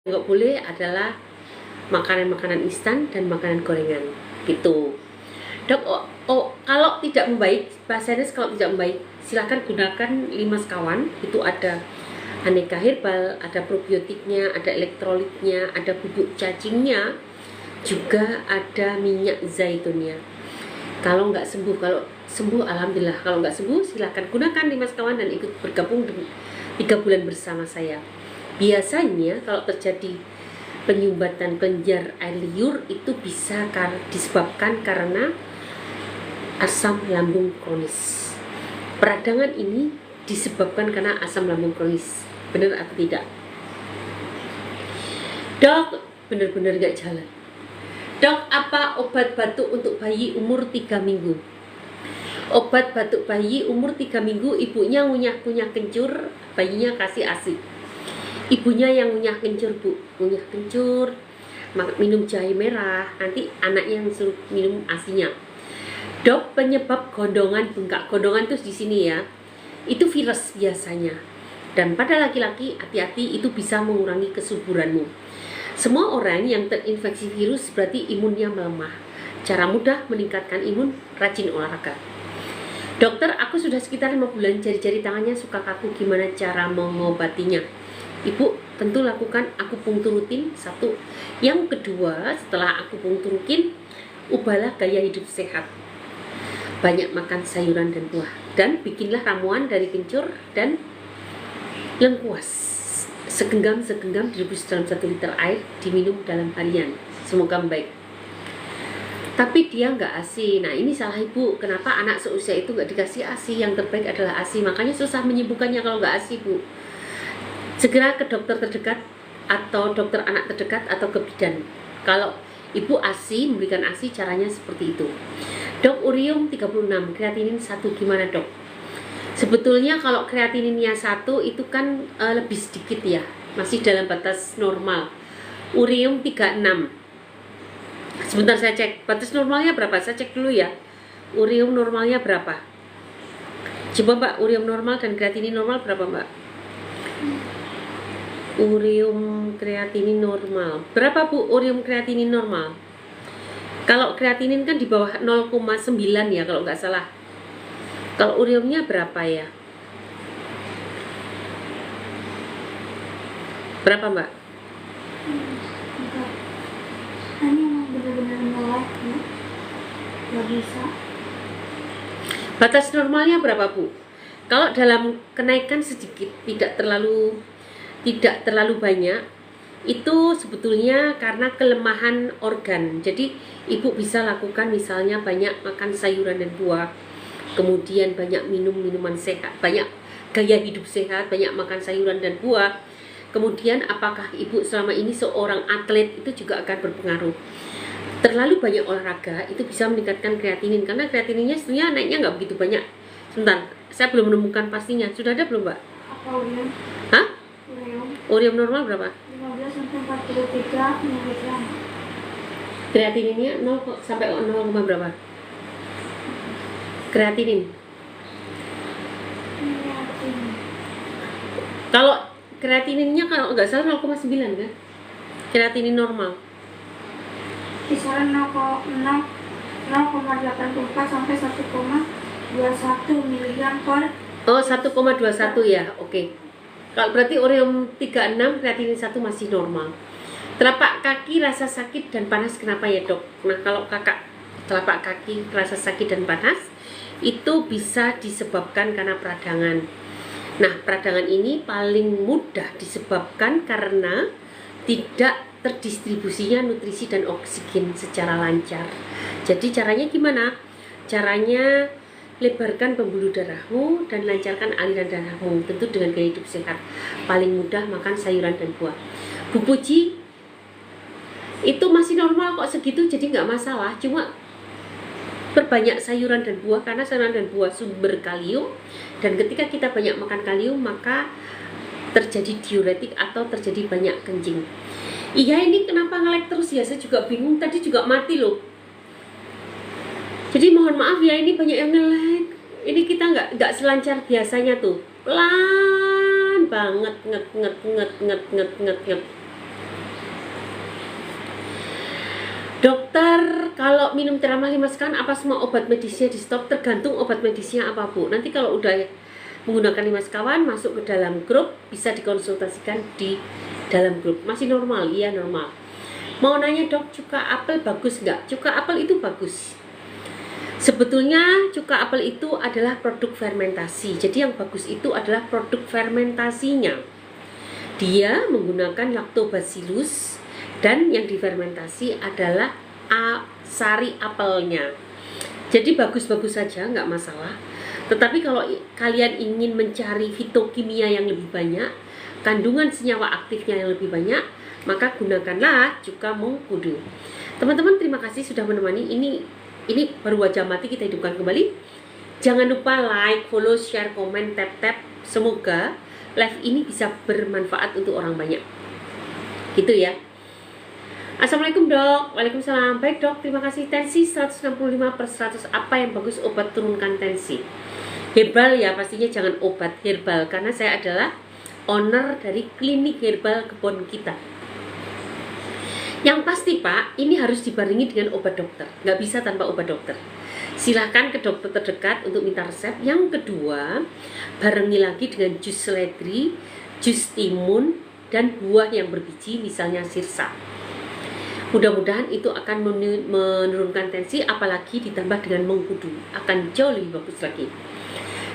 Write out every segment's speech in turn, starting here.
nggak boleh adalah makanan-makanan instan dan makanan gorengan gitu. Dok, kalau tidak membaik, pasiennya kalau tidak membaik, silahkan gunakan 5 sekawan. Itu ada aneka herbal, ada probiotiknya, ada elektrolitnya, ada bubuk cacingnya, juga ada minyak zaitunnya. Kalau nggak sembuh, kalau sembuh alhamdulillah, kalau nggak sembuh silahkan gunakan 5 sekawan dan ikut bergabung 3 bulan bersama saya. Biasanya kalau terjadi penyumbatan kelenjar air liur itu bisa disebabkan karena asam lambung kronis. Peradangan ini disebabkan karena asam lambung kronis. Benar atau tidak? Dok, benar-benar gak jalan. Dok, apa obat batuk untuk bayi umur 3 minggu? Obat batuk bayi umur 3 minggu, ibunya ngunyah-ngunyah kencur, bayinya kasih ASI. Ibunya yang ngunyah kencur, Bu, ngunyah kencur, minum jahe merah, nanti anaknya yang suruh minum ASINya. Dok, penyebab gondongan bengkak. Gondongan itu di sini ya. Itu virus biasanya. Dan pada laki-laki, hati-hati, itu bisa mengurangi kesuburanmu. Semua orang yang terinfeksi virus berarti imunnya melemah. Cara mudah meningkatkan imun, rajin olahraga. Dokter, aku sudah sekitar 5 bulan jari-jari tangannya suka kaku, gimana cara mengobatinya? Ibu tentu lakukan akupunktur rutin, 1. Yang kedua, setelah akupunktur rutin, ubahlah gaya hidup sehat. Banyak makan sayuran dan buah. Dan bikinlah ramuan dari kencur dan lengkuas. Segenggam direbus dalam 1 liter air, diminum dalam harian. Semoga baik. Tapi dia nggak ASI. Nah, ini salah ibu. Kenapa anak seusia itu nggak dikasih ASI? Yang terbaik adalah ASI. Makanya susah menyembuhkannya kalau nggak ASI, Bu. Segera ke dokter terdekat atau dokter anak terdekat atau ke bidan. Kalau ibu ASI, memberikan ASI, caranya seperti itu. Dok, urium 36, kreatinin 1, gimana dok? Sebetulnya kalau kreatininnya 1 itu kan lebih sedikit ya, masih dalam batas normal. Urium 36. Sebentar saya cek, batas normalnya berapa? Saya cek dulu ya. Urium normalnya berapa? Coba Mbak, urium normal dan kreatinin normal berapa Mbak? Urium kreatinin normal. Berapa Bu urium kreatinin normal? Kalau kreatinin kan di bawah 0,9 ya kalau nggak salah. Kalau uriumnya berapa ya? Berapa Mbak? Ini emang benar-benar melek ya. Gak bisa. Batas normalnya berapa Bu? Kalau dalam kenaikan sedikit, tidak terlalu banyak, itu sebetulnya karena kelemahan organ. Jadi ibu bisa lakukan misalnya banyak makan sayuran dan buah, kemudian banyak minum minuman sehat, banyak gaya hidup sehat, banyak makan sayuran dan buah. Kemudian apakah ibu selama ini seorang atlet, itu juga akan berpengaruh. Terlalu banyak olahraga itu bisa meningkatkan kreatinin, karena kreatininnya sebenarnya naiknya nggak begitu banyak. Sebentar, saya belum menemukan pastinya. Sudah ada belum Mbak? Apa urium? Hah? Urium Urium normal berapa? 15 sampai 43 mg. Kreatininnya 0 sampai 0, berapa? Kreatinin. Kalau kreatininnya kalau nggak salah 0,9 kan? Kreatinin normal. Kisaran 0,84 sampai 1,21 mg per. Oh, 1,21 ya. Oke. Kalau berarti urium 36, kreatinin 1 masih normal. Telapak kaki rasa sakit dan panas, kenapa ya dok? Nah, kalau telapak kaki rasa sakit dan panas itu bisa disebabkan karena peradangan. Nah, peradangan ini paling mudah disebabkan karena tidak terdistribusinya nutrisi dan oksigen secara lancar. Jadi caranya gimana? Caranya lebarkan pembuluh darahmu dan lancarkan aliran darahmu, tentu dengan gaya hidup sehat. Paling mudah makan sayuran dan buah. Bu Puji, itu masih normal kok segitu, jadi nggak masalah. Cuma perbanyak sayuran dan buah, karena sayuran dan buah sumber kalium, dan ketika kita banyak makan kalium maka terjadi diuretik atau terjadi banyak kencing. Iya, ini kenapa ngelek terus ya? Saya juga bingung, tadi juga mati loh. Jadi mohon maaf ya, ini banyak yang ngelek. Ini kita nggak selancar biasanya tuh, pelan banget, nget. Dokter, kalau minum Teramah 5 sekarang apa semua obat medisnya di stop? Tergantung obat medisnya apa, Bu. Nanti kalau udah menggunakan 5 sekawan masuk ke dalam grup, bisa dikonsultasikan di dalam grup. Masih normal? Iya, normal. Mau nanya, Dok, cuka apel bagus nggak? Cuka apel itu bagus. Sebetulnya cuka apel itu adalah produk fermentasi. Jadi yang bagus itu adalah produk fermentasinya. Dia menggunakan lactobacillus dan yang difermentasi adalah sari apelnya. Jadi bagus-bagus saja, nggak masalah. Tetapi kalau kalian ingin mencari fitokimia yang lebih banyak, kandungan senyawa aktifnya yang lebih banyak, maka gunakanlah cuka mengkudu. Teman-teman, terima kasih sudah menemani. Ini baru wajah mati, kita hidupkan kembali. Jangan lupa like, follow, share, komen, tap. Semoga live ini bisa bermanfaat untuk orang banyak. Gitu ya. Assalamualaikum, Dok. Waalaikumsalam. Baik, Dok, terima kasih. Tensi 165/100. Apa yang bagus obat turunkan tensi? Herbal ya, pastinya jangan obat herbal, karena saya adalah owner dari klinik herbal kebun kita. Yang pasti, Pak, ini harus dibarengi dengan obat dokter. Nggak bisa tanpa obat dokter. Silahkan ke dokter terdekat untuk minta resep. Yang kedua, barengi lagi dengan jus seledri, jus timun, dan buah yang berbiji, misalnya sirsa. Mudah-mudahan itu akan menurunkan tensi, apalagi ditambah dengan mengkudu, akan jauh lebih bagus lagi.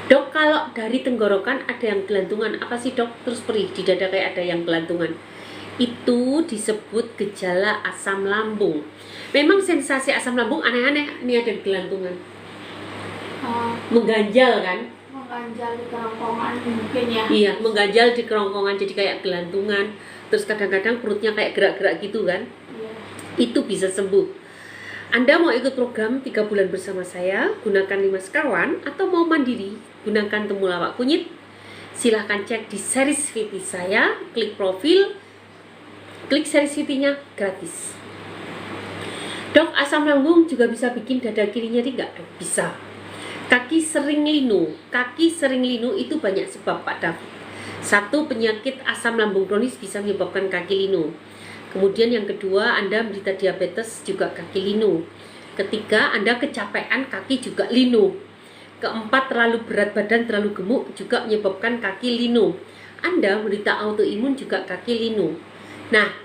Dok, kalau dari tenggorokan ada yang gelantungan, apa sih, Dok? Terus perih di dada kayak ada yang gelantungan. Itu disebut gejala asam lambung. Memang sensasi asam lambung aneh-aneh. Ini ada gelantungan, mengganjal kan? Mengganjal di kerongkongan mungkin ya. Iya, mengganjal di kerongkongan, jadi kayak gelantungan. Terus kadang-kadang perutnya kayak gerak-gerak gitu kan? Iya. Itu bisa sembuh. Anda mau ikut program 3 bulan bersama saya, gunakan 5 sekawan, atau mau mandiri, gunakan temulawak kunyit. Silahkan cek di series VT saya, klik profil, klik series VT-nya gratis. Dok, asam lambung juga bisa bikin dada kiri nyeri nggak, Dok? Bisa. Kaki sering linu itu banyak sebab, Pak David. Satu, penyakit asam lambung kronis bisa menyebabkan kaki linu. Kemudian yang kedua, Anda menderita diabetes juga kaki linu. Ketiga, Anda kecapean, kaki juga linu. Keempat, terlalu berat badan, terlalu gemuk juga menyebabkan kaki linu. Anda menderita autoimun juga kaki linu. Nah,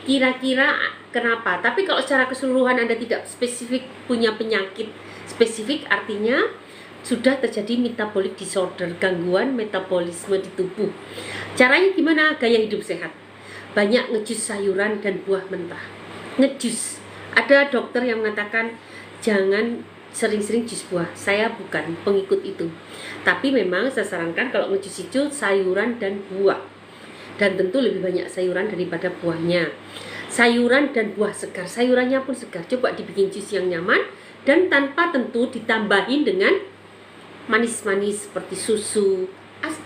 kira-kira kenapa? Tapi kalau secara keseluruhan Anda tidak spesifik punya penyakit spesifik, artinya sudah terjadi metabolic disorder, gangguan metabolisme di tubuh. Caranya gimana? Gaya hidup sehat. Banyak ngejus sayuran dan buah mentah. Ngejus. Ada dokter yang mengatakan jangan sering-sering jus buah. Saya bukan pengikut itu. Tapi memang saya sarankan kalau ngejus itu sayuran dan buah. Dan tentu lebih banyak sayuran daripada buahnya. Sayuran dan buah segar. Sayurannya pun segar. Coba dibikin jus yang nyaman dan tanpa tentu ditambahin dengan manis-manis seperti susu.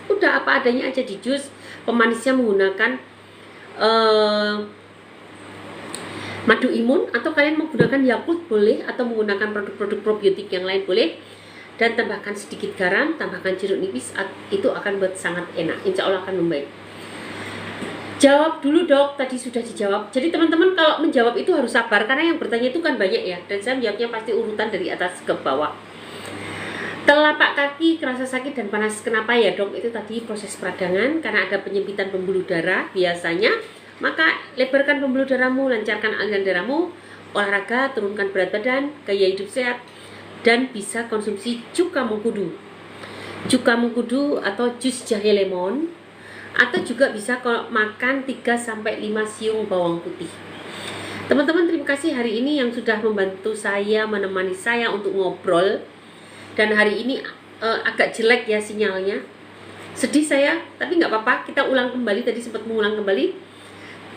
Udah apa adanya aja di jus. Pemanisnya menggunakan madu imun, atau kalian menggunakan Yakult boleh, atau menggunakan produk-produk probiotik yang lain boleh, dan tambahkan sedikit garam, tambahkan jeruk nipis, itu akan buat sangat enak, insya Allah akan membaik. Jawab dulu, Dok, tadi sudah dijawab. Jadi teman-teman kalau menjawab itu harus sabar, karena yang bertanya itu kan banyak ya, dan saya menjawabnya pasti urutan dari atas ke bawah. Telapak kaki kerasa sakit dan panas, kenapa ya, Dok? Itu tadi proses peradangan, karena ada penyempitan pembuluh darah biasanya. Maka lebarkan pembuluh darahmu, lancarkan aliran darahmu, olahraga, turunkan berat badan, gaya hidup sehat, dan bisa konsumsi cuka mengkudu. Cuka mengkudu atau jus jahe lemon, atau juga bisa kalau makan 3-5 siung bawang putih. Teman-teman, terima kasih hari ini yang sudah membantu saya, menemani saya untuk ngobrol. Dan hari ini agak jelek ya sinyalnya, sedih saya, tapi nggak apa-apa, kita ulang kembali. Tadi sempat mengulang kembali.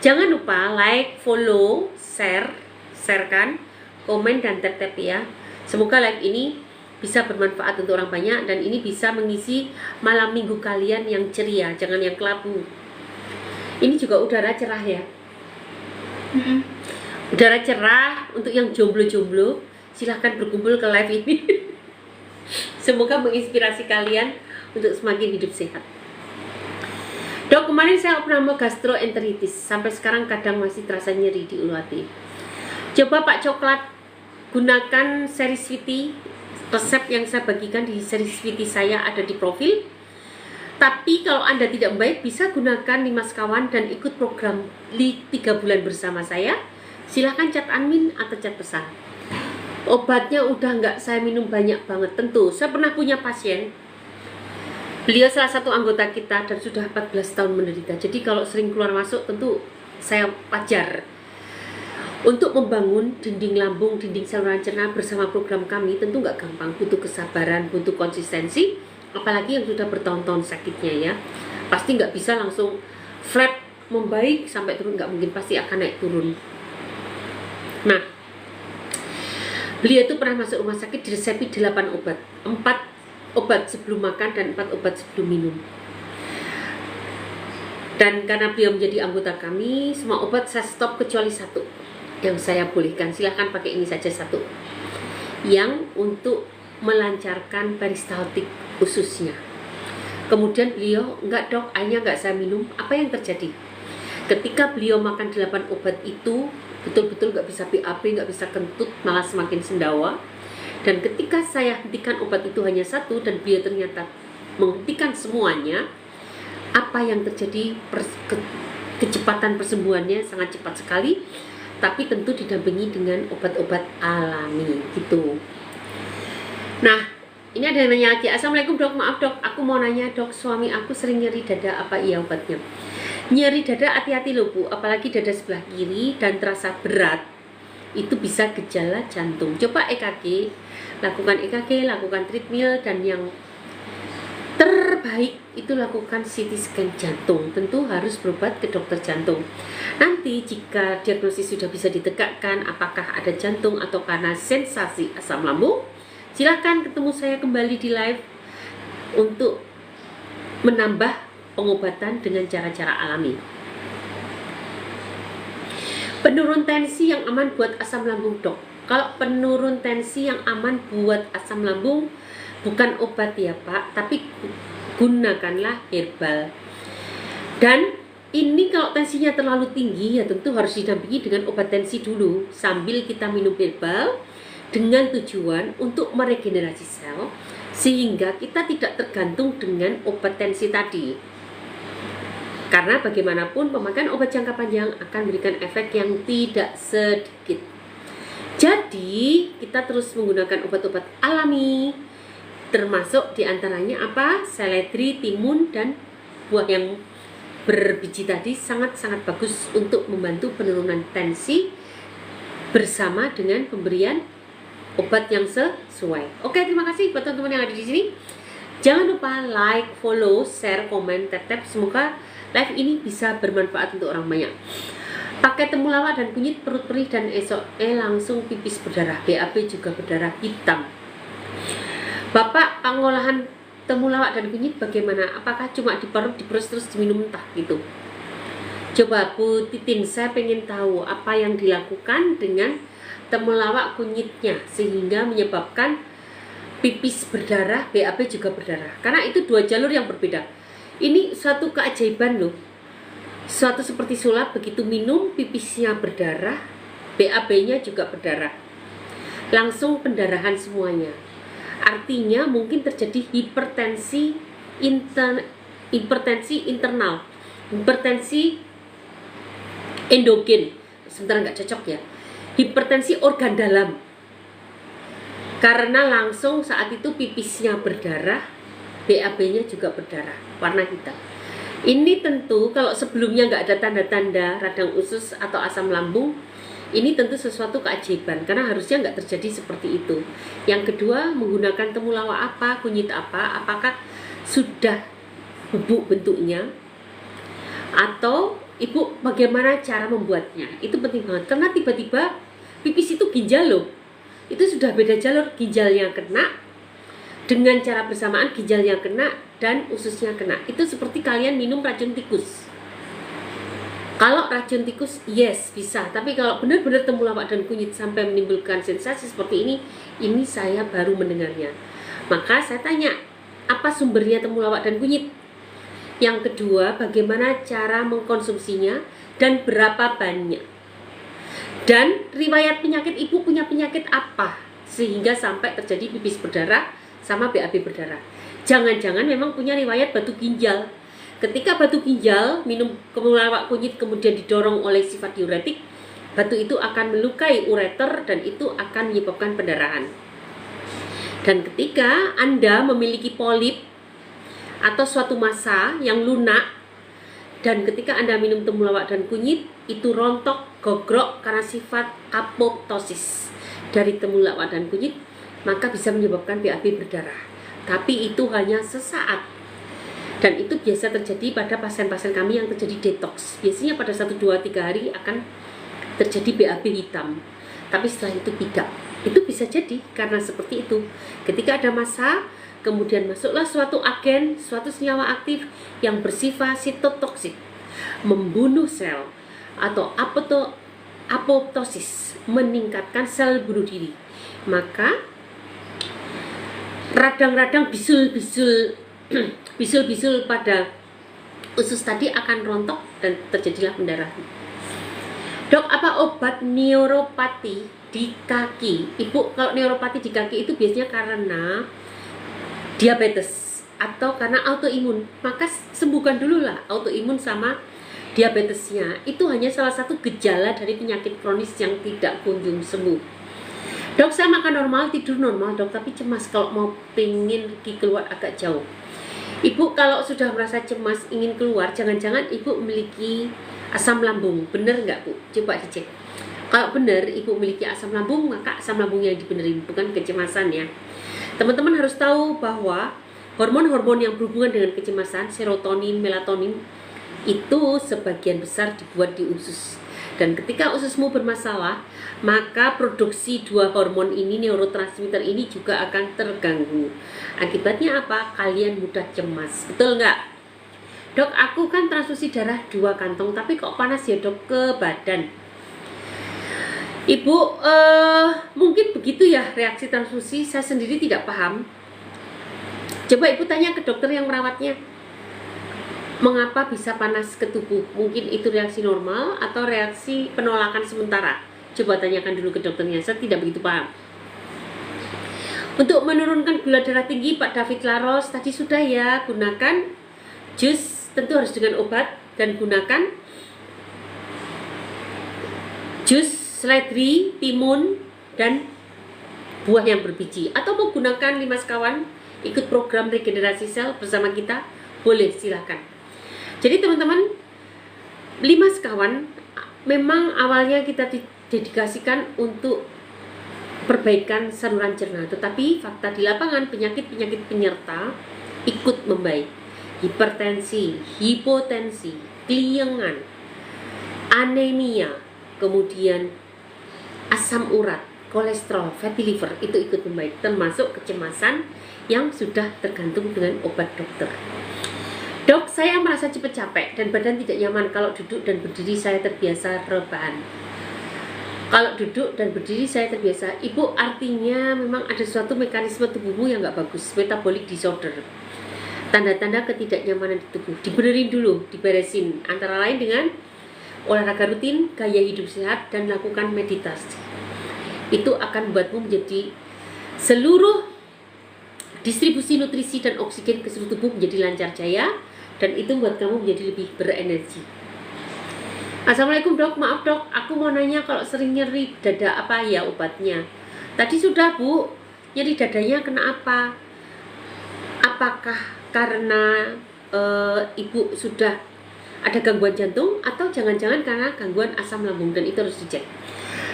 Jangan lupa like, follow, sharekan, komen, dan tap ya. Semoga live ini bisa bermanfaat untuk orang banyak, dan ini bisa mengisi malam minggu kalian yang ceria, jangan yang kelabu. Ini juga udara cerah ya. Udara cerah untuk yang jomblo-jomblo, silahkan berkumpul ke live ini. Semoga menginspirasi kalian untuk semakin hidup sehat. Dok, kemarin saya pernah gastroenteritis, sampai sekarang kadang masih terasa nyeri di ulu hati. Coba Pak Coklat, gunakan seri Sweety. Resep yang saya bagikan di seri Sweety saya ada di profil. Tapi kalau Anda tidak baik, bisa gunakan 5 sekawan dan ikut program 3 bulan bersama saya. Silahkan chat admin atau chat pesan. Obatnya udah nggak saya minum banyak banget. Tentu, saya pernah punya pasien. Beliau salah satu anggota kita dan sudah 14 tahun menderita. Jadi kalau sering keluar masuk, tentu saya wajar. Untuk membangun dinding lambung, dinding saluran cerna bersama program kami tentu nggak gampang, butuh kesabaran, butuh konsistensi, apalagi yang sudah bertahun-tahun sakitnya ya. Pasti nggak bisa langsung flat membaik sampai turun, nggak mungkin, pasti akan naik turun. Nah, beliau itu pernah masuk rumah sakit diresepi 8 obat, 4 obat sebelum makan dan 4 obat sebelum minum. Dan karena beliau menjadi anggota kami, semua obat saya stop kecuali 1 yang saya bolehkan. Silahkan pakai ini saja 1 yang untuk melancarkan peristaltik ususnya. Kemudian beliau, enggak dok, airnya enggak saya minum. Apa yang terjadi? Ketika beliau makan 8 obat itu, betul-betul enggak bisa BAB, enggak bisa kentut, malah semakin sendawa. Dan ketika saya hentikan obat itu hanya 1 dan beliau ternyata menghentikan semuanya, apa yang terjadi? Kecepatan persembuhannya sangat cepat sekali. Tapi tentu didampingi dengan obat-obat alami gitu. Nah, ini ada yang nanya lagi. Assalamualaikum dok, maaf dok, aku mau nanya dok, suami aku sering nyeri dada, apa iya obatnya? Nyeri dada hati-hati loh bu, apalagi dada sebelah kiri dan terasa berat, itu bisa gejala jantung. Coba EKG, lakukan EKG, lakukan treadmill, dan yang terbaik itu lakukan CT scan jantung. Tentu harus berobat ke dokter jantung. Nanti jika diagnosis sudah bisa ditegakkan apakah ada jantung atau karena sensasi asam lambung, silakan ketemu saya kembali di live untuk menambah pengobatan dengan cara-cara alami. Penurun tensi yang aman buat asam lambung dok. Kalau penurun tensi yang aman buat asam lambung bukan obat ya Pak, tapi gunakanlah herbal. Dan ini kalau tensinya terlalu tinggi ya tentu harus didampingi dengan obat tensi dulu sambil kita minum herbal dengan tujuan untuk meregenerasi sel sehingga kita tidak tergantung dengan obat tensi tadi. Karena bagaimanapun pemakaian obat jangka panjang akan memberikan efek yang tidak sedikit. Jadi kita terus menggunakan obat-obat alami, termasuk diantaranya apa? Seledri, timun, dan buah yang berbiji tadi sangat-sangat bagus untuk membantu penurunan tensi bersama dengan pemberian obat yang sesuai. Oke, terima kasih buat teman-teman yang ada di sini. Jangan lupa like, follow, share, komen, tap-tap. Semoga live ini bisa bermanfaat untuk orang banyak. Pakai temulawak dan kunyit, perut perih dan esok langsung pipis berdarah, BAB juga berdarah hitam. Bapak, pengolahan temulawak dan kunyit bagaimana? Apakah cuma diparut, diperes terus diminum mentah gitu? Coba Bu Titin, saya pengen tahu apa yang dilakukan dengan temulawak kunyitnya sehingga menyebabkan pipis berdarah, BAB juga berdarah. Karena itu 2 jalur yang berbeda. Ini suatu keajaiban loh. Suatu seperti sulap, begitu minum pipisnya berdarah, BAB-nya juga berdarah. Langsung pendarahan semuanya. Artinya mungkin terjadi hipertensi internal, hipertensi endogen, sebentar nggak cocok ya, hipertensi organ dalam, karena langsung saat itu pipisnya berdarah, BAB-nya juga berdarah, warna hitam. Ini tentu kalau sebelumnya nggak ada tanda-tanda radang usus atau asam lambung, ini tentu sesuatu keajaiban karena harusnya nggak terjadi seperti itu. Yang kedua, menggunakan temulawak apa, kunyit apa, apakah sudah bubuk bentuknya atau ibu bagaimana cara membuatnya, itu penting banget karena tiba-tiba pipis itu ginjal loh, itu sudah beda jalur, ginjalnya kena dengan cara bersamaan, ginjalnya kena dan ususnya kena. Itu seperti kalian minum racun tikus. Kalau racun tikus, yes bisa. Tapi kalau benar-benar temulawak dan kunyit sampai menimbulkan sensasi seperti ini saya baru mendengarnya. Maka saya tanya, apa sumbernya temulawak dan kunyit? Yang kedua, bagaimana cara mengkonsumsinya dan berapa banyak? Dan riwayat penyakit ibu punya penyakit apa sehingga sampai terjadi pipis berdarah sama BAB berdarah. Jangan-jangan memang punya riwayat batu ginjal. Ketika batu ginjal minum temulawak kunyit kemudian didorong oleh sifat diuretik, batu itu akan melukai ureter dan itu akan menyebabkan pendarahan. Dan ketika Anda memiliki polip atau suatu massa yang lunak, dan ketika Anda minum temulawak dan kunyit, itu rontok, gogrok karena sifat apoptosis dari temulawak dan kunyit, maka bisa menyebabkan BAB berdarah. Tapi itu hanya sesaat. Dan itu biasa terjadi pada pasien-pasien kami yang terjadi detox. Biasanya pada 1, 2, 3 hari akan terjadi BAB hitam. Tapi setelah itu tidak. Itu bisa jadi karena seperti itu. Ketika ada massa, kemudian masuklah suatu agen, suatu senyawa aktif yang bersifat sitotoksik, membunuh sel atau apoptosis, meningkatkan sel bunuh diri. Maka radang-radang bisul-bisul pada usus tadi akan rontok dan terjadilah pendarahan. Dok, apa obat neuropati di kaki? Ibu, kalau neuropati di kaki itu biasanya karena diabetes atau karena autoimun. Maka sembuhkan dulu lah autoimun sama diabetesnya. Itu hanya salah satu gejala dari penyakit kronis yang tidak kunjung sembuh. Dok, saya makan normal, tidur normal dok, tapi cemas kalau mau pengen pergi keluar agak jauh. Ibu kalau sudah merasa cemas ingin keluar, jangan-jangan ibu memiliki asam lambung. Bener nggak bu? Coba dicek. Kalau benar ibu memiliki asam lambung, maka asam lambung yang dibenerin, bukan kecemasan ya. Teman-teman harus tahu bahwa hormon-hormon yang berhubungan dengan kecemasan, serotonin, melatonin, itu sebagian besar dibuat di usus. Dan ketika ususmu bermasalah, maka produksi dua hormon ini, neurotransmitter ini juga akan terganggu. Akibatnya apa? Kalian mudah cemas. Betul nggak? Dok, aku kan transfusi darah 2 kantong, tapi kok panas ya dok ke badan? Ibu, mungkin begitu ya reaksi transfusi, saya sendiri tidak paham. Coba ibu tanya ke dokter yang merawatnya. Mengapa bisa panas ke tubuh? Mungkin itu reaksi normal atau reaksi penolakan sementara. Coba tanyakan dulu ke dokternya, saya tidak begitu paham. Untuk menurunkan gula darah tinggi, Pak David Laros tadi sudah ya, gunakan jus, tentu harus dengan obat, dan gunakan jus seledri, timun, dan buah yang berbiji. Atau mau gunakan 5 sekawan, ikut program regenerasi sel bersama kita, boleh, silahkan. Jadi teman-teman, 5 sekawan memang awalnya kita dedikasikan untuk perbaikan saluran cerna, tetapi fakta di lapangan penyakit-penyakit penyerta ikut membaik. Hipertensi, hipotensi, keliengan, anemia, kemudian asam urat, kolesterol, fatty liver itu ikut membaik, termasuk kecemasan yang sudah tergantung dengan obat dokter. Dok, saya merasa cepat capek dan badan tidak nyaman kalau duduk dan berdiri, saya terbiasa rebahan. Kalau duduk dan berdiri saya terbiasa, ibu, artinya memang ada suatu mekanisme tubuhmu yang nggak bagus, metabolic disorder. Tanda-tanda ketidaknyamanan di tubuh, dibenerin dulu, diberesin, antara lain dengan olahraga rutin, gaya hidup sehat, dan lakukan meditasi. Itu akan membuatmu menjadi seluruh distribusi nutrisi dan oksigen ke seluruh tubuh menjadi lancar jaya, dan itu membuat kamu menjadi lebih berenergi. Assalamualaikum dok, maaf dok, aku mau nanya kalau sering nyeri dada apa ya obatnya? Tadi sudah bu, nyeri dadanya kenapa? Apakah karena ibu sudah ada gangguan jantung atau jangan-jangan karena gangguan asam lambung, dan itu harus dicek.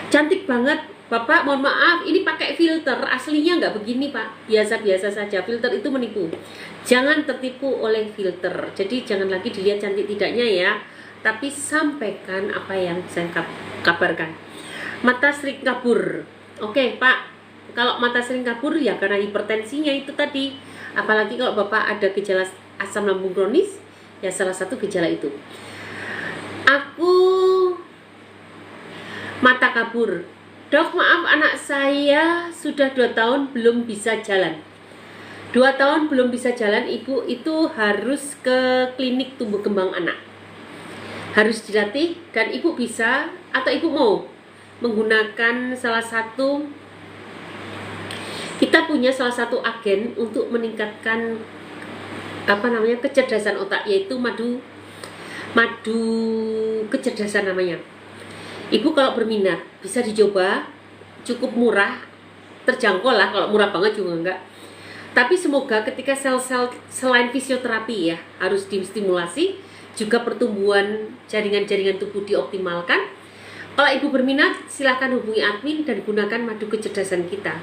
Cantik banget Bapak, mohon maaf ini pakai filter, aslinya nggak begini Pak, biasa-biasa saja. Filter itu menipu, jangan tertipu oleh filter. Jadi jangan lagi dilihat cantik tidaknya ya, tapi sampaikan apa yang saya kabarkan. Mata sering kabur. Oke Pak, kalau mata sering kabur ya karena hipertensinya itu tadi. Apalagi kalau Bapak ada gejala asam lambung kronis, ya salah satu gejala itu. Aku mata kabur. Dok, maaf anak saya sudah 2 tahun belum bisa jalan. 2 tahun belum bisa jalan, ibu itu harus ke klinik tumbuh kembang anak. Harus dilatih, dan ibu bisa atau ibu mau menggunakan kita punya salah satu agen untuk meningkatkan kecerdasan otak, yaitu madu kecerdasan namanya. Ibu kalau berminat bisa dicoba, cukup murah, terjangkau lah, kalau murah banget juga enggak. Tapi semoga ketika sel-sel selain fisioterapi ya harus distimulasi, juga pertumbuhan jaringan-jaringan tubuh dioptimalkan. Kalau ibu berminat, silahkan hubungi admin dan gunakan madu kecerdasan kita.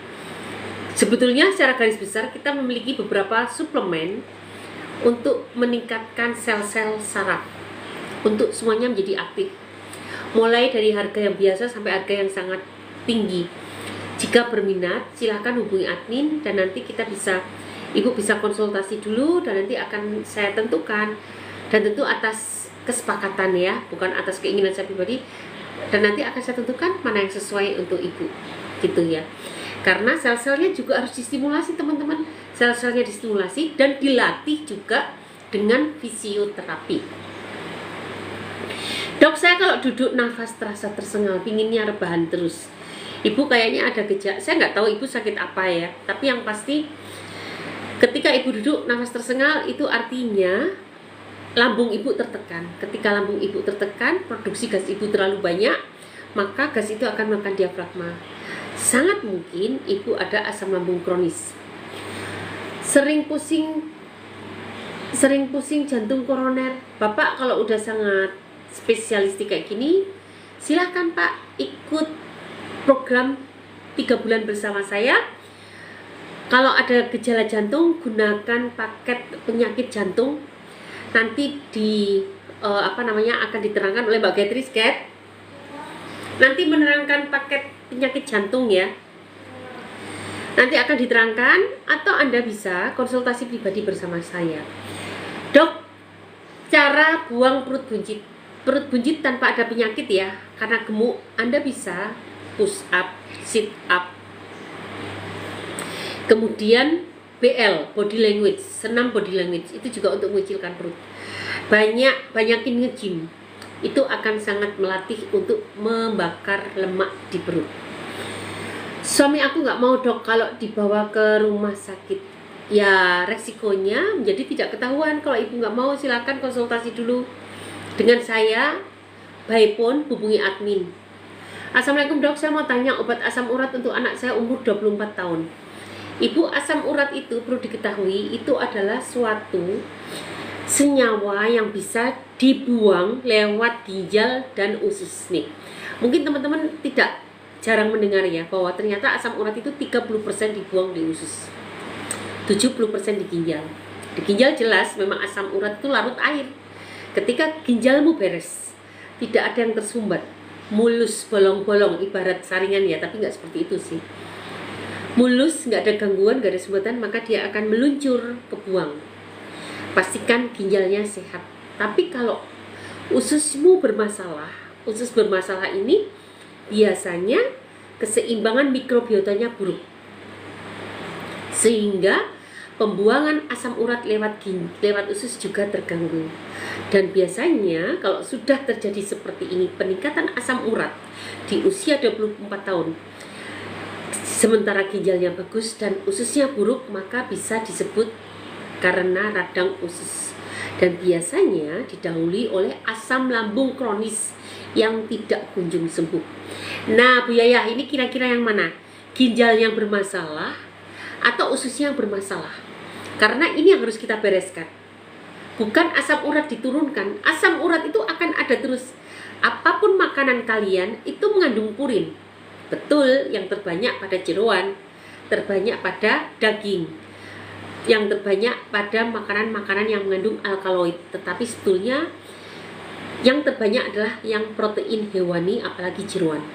Sebetulnya secara garis besar kita memiliki beberapa suplemen untuk meningkatkan sel-sel saraf, untuk semuanya menjadi aktif. Mulai dari harga yang biasa sampai harga yang sangat tinggi. Jika berminat, silahkan hubungi admin dan nanti ibu bisa konsultasi dulu dan nanti akan saya tentukan, dan tentu atas kesepakatan ya, bukan atas keinginan saya pribadi, dan nanti akan saya tentukan mana yang sesuai untuk ibu, gitu ya. Karena sel-selnya juga harus distimulasi teman-teman, sel-selnya distimulasi dan dilatih juga dengan fisioterapi. Dok, saya kalau duduk nafas terasa tersengal, pinginnya rebahan terus. Ibu kayaknya ada gejala, saya nggak tahu ibu sakit apa ya, tapi yang pasti ketika ibu duduk nafas tersengal itu artinya lambung ibu tertekan. Ketika lambung ibu tertekan, produksi gas ibu terlalu banyak, maka gas itu akan menekan diafragma. Sangat mungkin ibu ada asam lambung kronis. Sering pusing jantung koroner. Bapak kalau udah sangat spesialistik kayak gini, silahkan Pak ikut program 3 bulan bersama saya. Kalau ada gejala jantung, gunakan paket penyakit jantung. Nanti akan diterangkan oleh Mbak Getris Cat. Nanti menerangkan paket penyakit jantung ya. Nanti akan diterangkan, atau Anda bisa konsultasi pribadi bersama saya. Dok, cara buang perut buncit tanpa ada penyakit ya, karena gemuk, Anda bisa push up, sit up. Kemudian BL, body language, senam body language, itu juga untuk mengecilkan perut. Banyakin nge-gym, itu akan sangat melatih untuk membakar lemak di perut. Suami aku nggak mau dok kalau dibawa ke rumah sakit. Ya resikonya menjadi tidak ketahuan. Kalau ibu nggak mau, silakan konsultasi dulu dengan saya. By phone, hubungi admin. Assalamualaikum dok, saya mau tanya obat asam urat untuk anak saya umur 24 tahun. Ibu, asam urat itu perlu diketahui itu adalah suatu senyawa yang bisa dibuang lewat ginjal dan usus nih. Mungkin teman-teman jarang mendengar ya, bahwa ternyata asam urat itu 30% dibuang di usus, 70% di ginjal. Di ginjal jelas memang asam urat itu larut air. Ketika ginjalmu beres, tidak ada yang tersumbat, mulus, bolong-bolong, ibarat saringan ya, tapi nggak seperti itu sih. Mulus, nggak ada gangguan, nggak ada sumbatan, maka dia akan meluncur ke buang. Pastikan ginjalnya sehat. Tapi kalau ususmu bermasalah, usus bermasalah ini biasanya keseimbangan mikrobiotanya buruk, sehingga pembuangan asam urat lewat usus juga terganggu. Dan biasanya kalau sudah terjadi seperti ini, peningkatan asam urat di usia 24 tahun, sementara ginjalnya bagus dan ususnya buruk, maka bisa disebut karena radang usus. Dan biasanya didahului oleh asam lambung kronis yang tidak kunjung sembuh. Nah Bu Yaya, ini kira-kira yang mana? Ginjal yang bermasalah atau ususnya yang bermasalah? Karena ini yang harus kita bereskan. Bukan asam urat diturunkan. Asam urat itu akan ada terus. Apapun makanan kalian itu mengandung purin. Betul, yang terbanyak pada jeroan, terbanyak pada daging, yang terbanyak pada makanan-makanan yang mengandung alkaloid. Tetapi sebetulnya yang terbanyak adalah yang protein hewani, apalagi jeroan.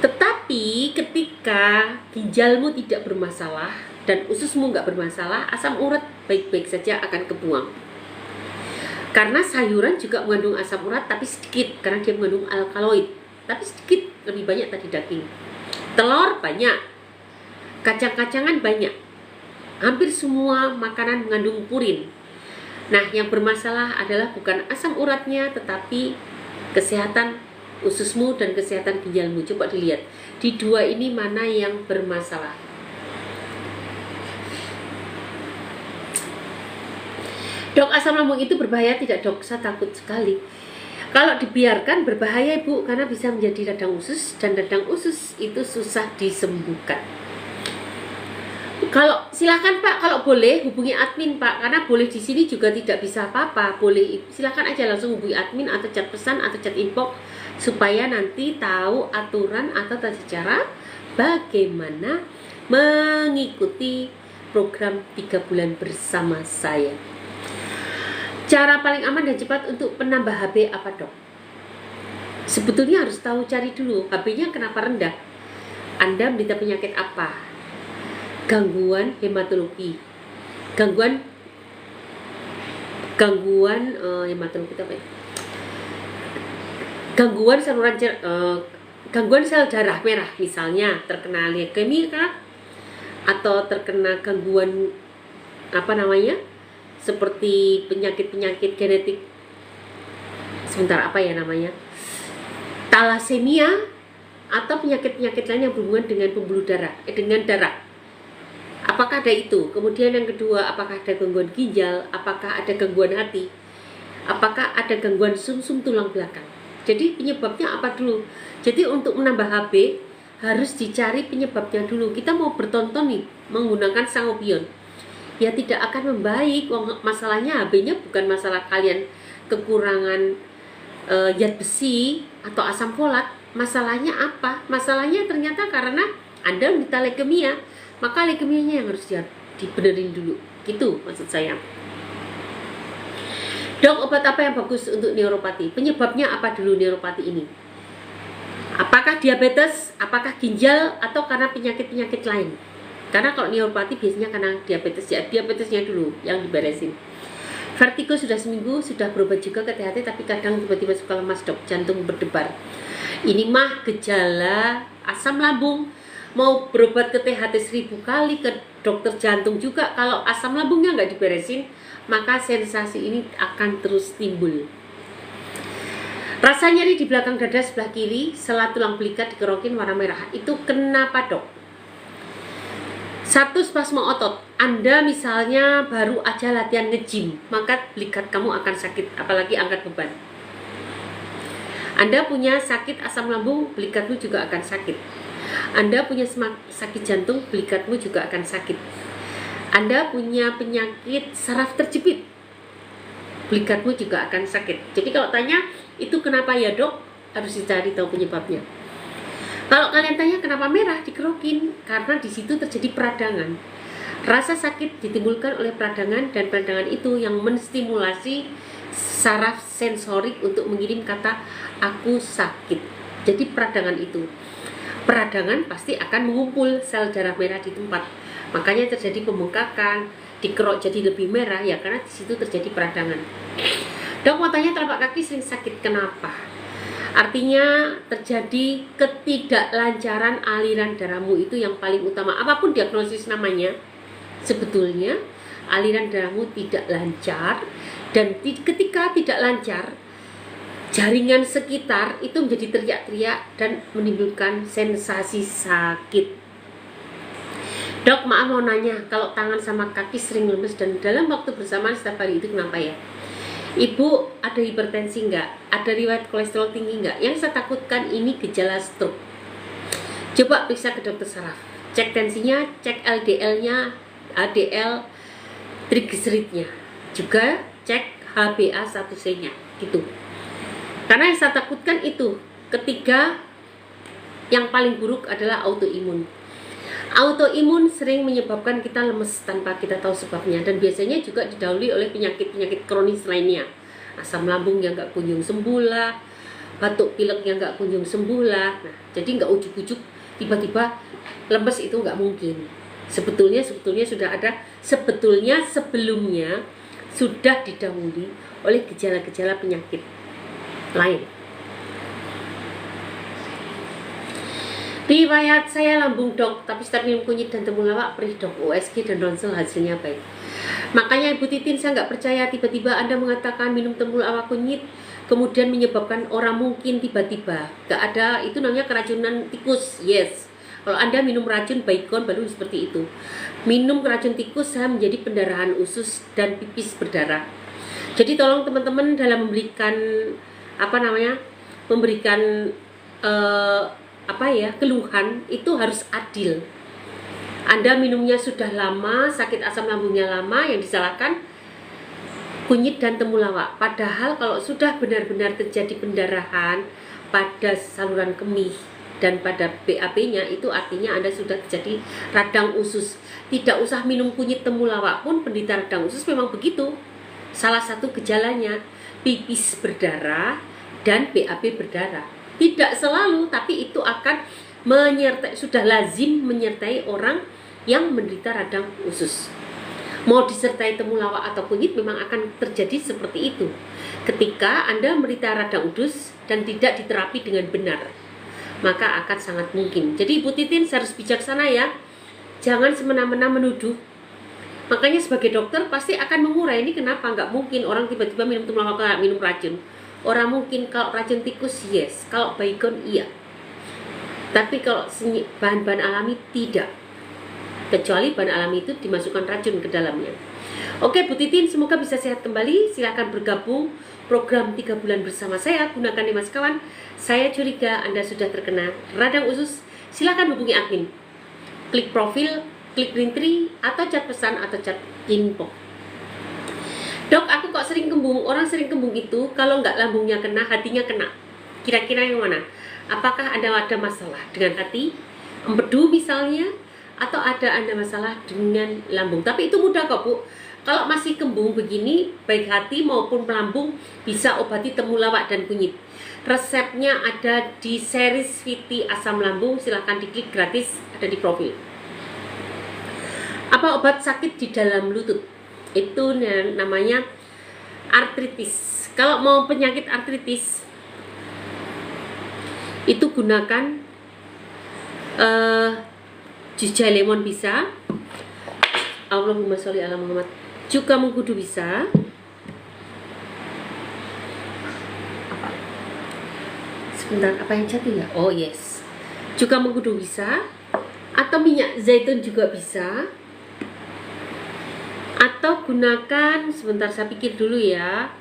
Tetapi ketika ginjalmu tidak bermasalah dan ususmu nggak bermasalah, asam urat baik-baik saja akan kebuang. Karena sayuran juga mengandung asam urat, tapi sedikit, karena dia mengandung alkaloid. Tapi sedikit, lebih banyak tadi daging. Telur banyak, kacang-kacangan banyak. Hampir semua makanan mengandung purin. Nah, yang bermasalah adalah bukan asam uratnya, tetapi kesehatan ususmu dan kesehatan ginjalmu. Coba dilihat, di dua ini mana yang bermasalah. Dok, asam lambung itu berbahaya tidak dok? Saya takut sekali. Kalau dibiarkan berbahaya ibu, karena bisa menjadi radang usus, dan radang usus itu susah disembuhkan. Kalau silakan Pak, kalau boleh hubungi admin Pak, karena boleh di sini juga tidak bisa apa-apa. Boleh, silakan aja langsung hubungi admin atau chat pesan atau chat inbox supaya nanti tahu aturan atau tata cara bagaimana mengikuti program 3 bulan bersama saya. Cara paling aman dan cepat untuk penambah HB apa dok? Sebetulnya harus tahu cari dulu HB-nya kenapa rendah. Anda menderita penyakit apa? Gangguan hematologi, gangguan hematologi apa ya? Gangguan sel darah merah misalnya, terkena leukemia atau terkena gangguan seperti penyakit genetik, thalassemia atau penyakit-penyakit lain yang berhubungan dengan pembuluh darah, dengan darah. Apakah ada itu? Kemudian yang kedua, apakah ada gangguan ginjal? Apakah ada gangguan hati? Apakah ada gangguan sumsum tulang belakang? Jadi penyebabnya apa dulu? Jadi untuk menambah HB harus dicari penyebabnya dulu. Kita mau bertonton nih menggunakan sangobion, ya tidak akan membaik. Masalahnya HB-nya bukan masalah kalian kekurangan zat besi atau asam folat. Masalahnya apa? Masalahnya ternyata karena Anda menderita leukemia, maka leukemianya yang harus dibenerin dulu. Gitu maksud saya. Dok, obat apa yang bagus untuk neuropati? Penyebabnya apa dulu neuropati ini? Apakah diabetes, apakah ginjal, atau karena penyakit-penyakit lain? Karena kalau neuropati biasanya karena diabetes, ya diabetesnya dulu yang diberesin. Vertigo sudah seminggu, sudah berobat juga ke THT, tapi kadang tiba-tiba suka lemas dok, jantung berdebar. Ini mah gejala asam lambung. Mau berobat ke THT 1000 kali, ke dokter jantung juga, kalau asam lambungnya nggak diberesin, maka sensasi ini akan terus timbul. Rasa nyeri di belakang dada sebelah kiri, sela tulang belikat dikerokin warna merah. Itu kenapa dok? Satu, spasme otot. Anda misalnya baru aja latihan nge-gym, maka belikat kamu akan sakit, apalagi angkat beban. Anda punya sakit asam lambung, belikatmu juga akan sakit. Anda punya sakit jantung, belikatmu juga akan sakit. Anda punya penyakit saraf terjepit, belikatmu juga akan sakit. Jadi kalau tanya, itu kenapa ya dok? Harus dicari tahu penyebabnya. Kalau kalian tanya kenapa merah, dikerokin, karena di situ terjadi peradangan. Rasa sakit ditimbulkan oleh peradangan, dan peradangan itu yang menstimulasi saraf sensorik untuk mengirim kata aku sakit. Jadi peradangan pasti akan mengumpul sel darah merah di tempat. Makanya terjadi pembengkakan, dikerok jadi lebih merah ya, karena di situ terjadi peradangan. Dok, mau tanya telapak kaki sering sakit, kenapa? Artinya terjadi ketidaklancaran aliran darahmu, itu yang paling utama. Apapun diagnosis namanya, sebetulnya aliran darahmu tidak lancar, dan ketika tidak lancar, jaringan sekitar itu menjadi teriak-teriak dan menimbulkan sensasi sakit. Dok, maaf mau nanya, kalau tangan sama kaki sering lemes dan dalam waktu bersamaan setiap hari, itu kenapa ya? Ibu ada hipertensi enggak? Ada riwayat kolesterol tinggi enggak? Yang saya takutkan ini gejala stroke. Coba periksa ke dokter saraf, cek tensinya, cek LDL-nya, HDL, triglyceridnya, juga cek HbA1c-nya, gitu. Karena yang saya takutkan itu. Ketiga, yang paling buruk adalah autoimun. Autoimun sering menyebabkan kita lemes tanpa kita tahu sebabnya, dan biasanya juga didahului oleh penyakit-penyakit kronis lainnya. Asam lambung yang nggak kunjung sembuh lah, batuk pilek yang nggak kunjung sembuh lah. Nah, jadi nggak ujuk-ujuk tiba-tiba lemes, itu nggak mungkin. Sebetulnya sudah ada, sebelumnya sudah didahului oleh gejala-gejala penyakit lain. Riwayat saya lambung dok, tapi setiap minum kunyit dan temulawak perih dok, USG dan ronsen hasilnya baik. Makanya Ibu Titin, saya nggak percaya tiba-tiba Anda mengatakan minum temulawak kunyit kemudian menyebabkan orang mungkin tiba-tiba gak ada, itu namanya keracunan tikus. Yes, kalau Anda minum racun baygon baru seperti itu. Minum racun tikus saya menjadi pendarahan usus dan pipis berdarah. Jadi tolong teman-teman dalam memberikan memberikan keluhan itu harus adil. Anda minumnya sudah lama, sakit asam lambungnya lama, yang disalahkan kunyit dan temulawak. Padahal kalau sudah benar-benar terjadi pendarahan pada saluran kemih dan pada BAB-nya, itu artinya Anda sudah terjadi radang usus. Tidak usah minum kunyit temulawak pun penderita radang usus memang begitu. Salah satu gejalanya pipis berdarah dan BAB berdarah. Tidak selalu, tapi itu akan sudah lazim menyertai orang yang menderita radang usus. Mau disertai temulawak atau kunyit memang akan terjadi seperti itu ketika Anda menderita radang usus dan tidak diterapi dengan benar, maka akan sangat mungkin. Jadi Ibu Titin harus bijaksana ya, jangan semena-mena menuduh. Makanya sebagai dokter pasti akan mengurai, ini kenapa nggak mungkin orang tiba-tiba minum temulawak minum racun. Orang mungkin kalau racun tikus yes, kalau baygon iya, tapi kalau bahan-bahan alami tidak, kecuali bahan alami itu dimasukkan racun ke dalamnya. Oke Bu Titin, semoga bisa sehat kembali. Silahkan bergabung program 3 bulan bersama saya, gunakan nih mas kawan. Saya curiga Anda sudah terkena radang usus, silahkan hubungi admin, klik profil, klik link tree, atau chat pesan atau chat info. Dok, aku kok sering kembung. Orang sering kembung itu kalau nggak lambungnya kena, hatinya kena. Kira-kira yang mana? Apakah Anda ada masalah dengan hati, empedu misalnya, atau ada Anda masalah dengan lambung? Tapi itu mudah kok Bu. Kalau masih kembung begini, baik hati maupun lambung bisa obati temulawak dan kunyit. Resepnya ada di series VT asam lambung, silahkan diklik gratis, ada di profil. Apa obat sakit di dalam lutut? Itu namanya artritis. Kalau mau penyakit artritis, itu gunakan jus jahe lemon bisa, Allahumma sholli ala Muhammad, juga mengkudu bisa, sebentar, apa yang jatuh ya? Oh yes, juga mengkudu bisa, atau minyak zaitun juga bisa, atau gunakan, sebentar saya pikir dulu ya,